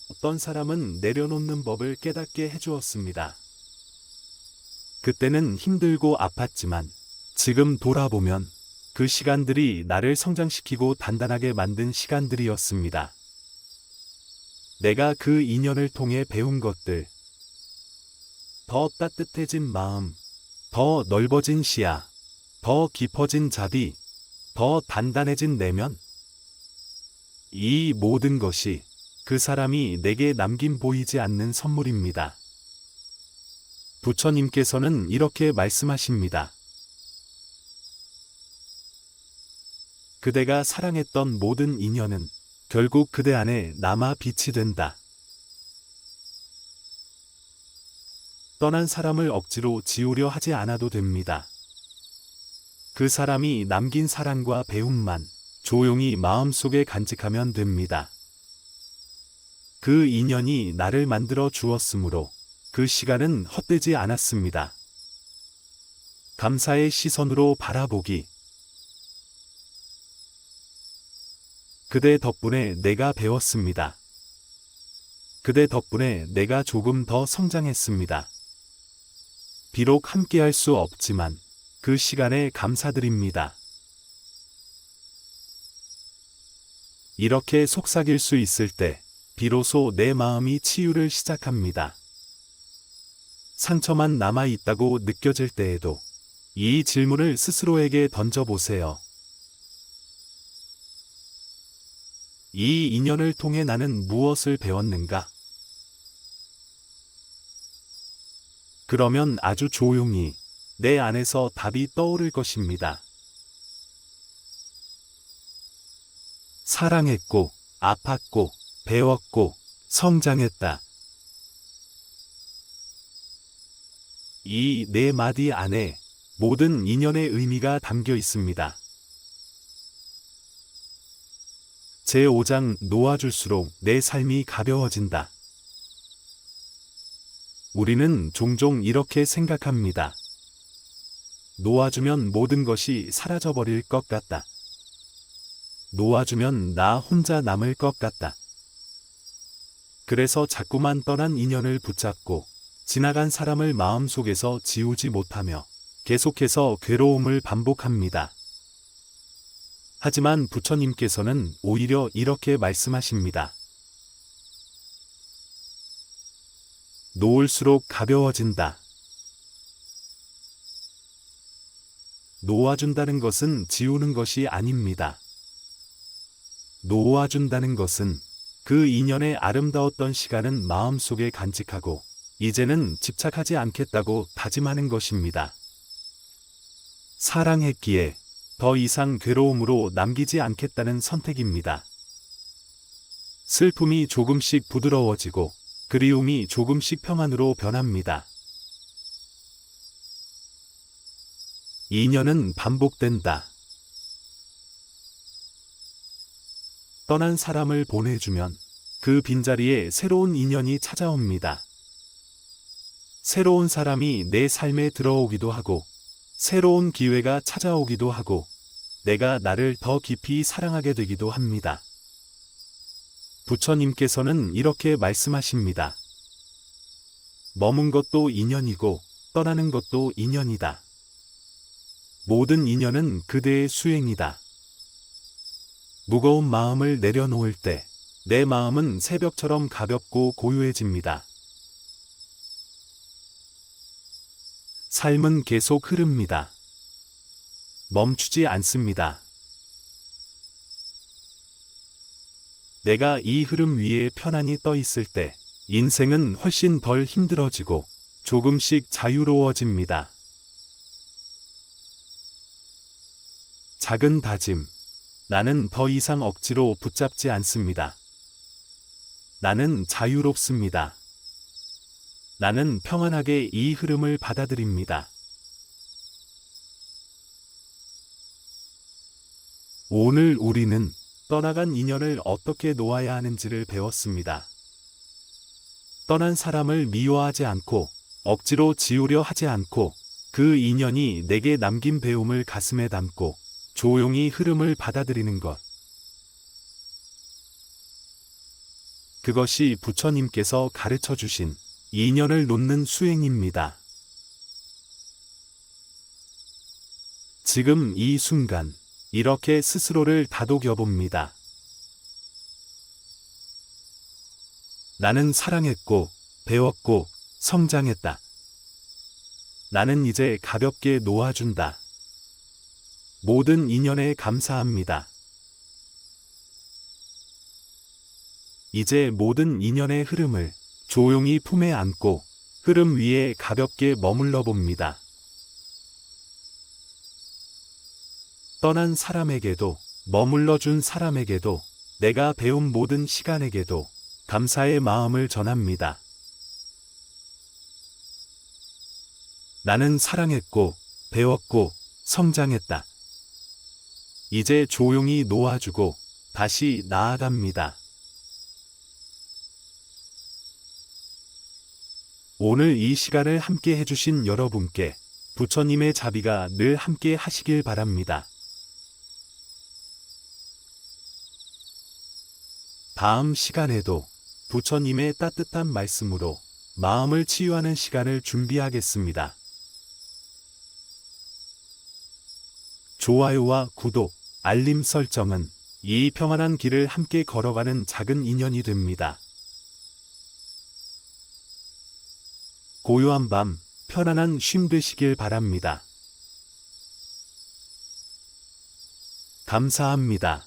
Speaker 1: 어떤 사람은 내려놓는 법을 깨닫게 해주었습니다. 그때는 힘들고 아팠지만 지금 돌아보면 그 시간들이 나를 성장시키고 단단하게 만든 시간들이었습니다. 내가 그 인연을 통해 배운 것들, 더 따뜻해진 마음, 더 넓어진 시야, 더 깊어진 자비, 더 단단해진 내면, 이 모든 것이 그 사람이 내게 남긴 보이지 않는 선물입니다. 부처님께서는 이렇게 말씀하십니다. 그대가 사랑했던 모든 인연은 결국 그대 안에 남아 빛이 된다. 떠난 사람을 억지로 지우려 하지 않아도 됩니다. 그 사람이 남긴 사랑과 배움만 조용히 마음속에 간직하면 됩니다. 그 인연이 나를 만들어 주었으므로 그 시간은 헛되지 않았습니다. 감사의 시선으로 바라보기. 그대 덕분에 내가 배웠습니다. 그대 덕분에 내가 조금 더 성장했습니다. 비록 함께할 수 없지만 그 시간에 감사드립니다. 이렇게 속삭일 수 있을 때 비로소 내 마음이 치유를 시작합니다. 상처만 남아있다고 느껴질 때에도 이 질문을 스스로에게 던져보세요. 이 인연을 통해 나는 무엇을 배웠는가? 그러면 아주 조용히 내 안에서 답이 떠오를 것입니다. 사랑했고, 아팠고, 배웠고, 성장했다. 이 네 마디 안에 모든 인연의 의미가 담겨 있습니다. 제5장 놓아줄수록 내 삶이 가벼워진다. 우리는 종종 이렇게 생각합니다. 놓아주면 모든 것이 사라져버릴 것 같다. 놓아주면 나 혼자 남을 것 같다. 그래서 자꾸만 떠난 인연을 붙잡고 지나간 사람을 마음속에서 지우지 못하며 계속해서 괴로움을 반복합니다. 하지만 부처님께서는 오히려 이렇게 말씀하십니다. 놓을수록 가벼워진다. 놓아준다는 것은 지우는 것이 아닙니다. 놓아준다는 것은 그 인연의 아름다웠던 시간은 마음속에 간직하고 이제는 집착하지 않겠다고 다짐하는 것입니다. 사랑했기에 더 이상 괴로움으로 남기지 않겠다는 선택입니다. 슬픔이 조금씩 부드러워지고 그리움이 조금씩 평안으로 변합니다. 인연은 반복된다. 떠난 사람을 보내주면 그 빈자리에 새로운 인연이 찾아옵니다. 새로운 사람이 내 삶에 들어오기도 하고 새로운 기회가 찾아오기도 하고 내가 나를 더 깊이 사랑하게 되기도 합니다. 부처님께서는 이렇게 말씀하십니다. 머문 것도 인연이고 떠나는 것도 인연이다. 모든 인연은 그대의 수행이다. 무거운 마음을 내려놓을 때 내 마음은 새벽처럼 가볍고 고요해집니다. 삶은 계속 흐릅니다. 멈추지 않습니다. 내가 이 흐름 위에 편안히 떠 있을 때 인생은 훨씬 덜 힘들어지고 조금씩 자유로워집니다. 작은 다짐. 나는 더 이상 억지로 붙잡지 않습니다. 나는 자유롭습니다. 나는 평안하게 이 흐름을 받아들입니다. 오늘 우리는 떠나간 인연을 어떻게 놓아야 하는지를 배웠습니다. 떠난 사람을 미워하지 않고 억지로 지우려 하지 않고 그 인연이 내게 남긴 배움을 가슴에 담고 조용히 흐름을 받아들이는 것. 그것이 부처님께서 가르쳐 주신 인연을 놓는 수행입니다. 지금 이 순간 이렇게 스스로를 다독여 봅니다. 나는 사랑했고 배웠고 성장했다. 나는 이제 가볍게 놓아준다. 모든 인연에 감사합니다. 이제 모든 인연의 흐름을 조용히 품에 안고 흐름 위에 가볍게 머물러 봅니다. 떠난 사람에게도, 머물러 준 사람에게도, 내가 배운 모든 시간에게도 감사의 마음을 전합니다. 나는 사랑했고, 배웠고, 성장했다. 이제 조용히 놓아주고 다시 나아갑니다. 오늘 이 시간을 함께 해주신 여러분께 부처님의 자비가 늘 함께 하시길 바랍니다. 다음 시간에도 부처님의 따뜻한 말씀으로 마음을 치유하는 시간을 준비하겠습니다. 좋아요와 구독, 알림 설정은 이 평안한 길을 함께 걸어가는 작은 인연이 됩니다. 고요한 밤, 편안한 쉼 되시길 바랍니다. 감사합니다.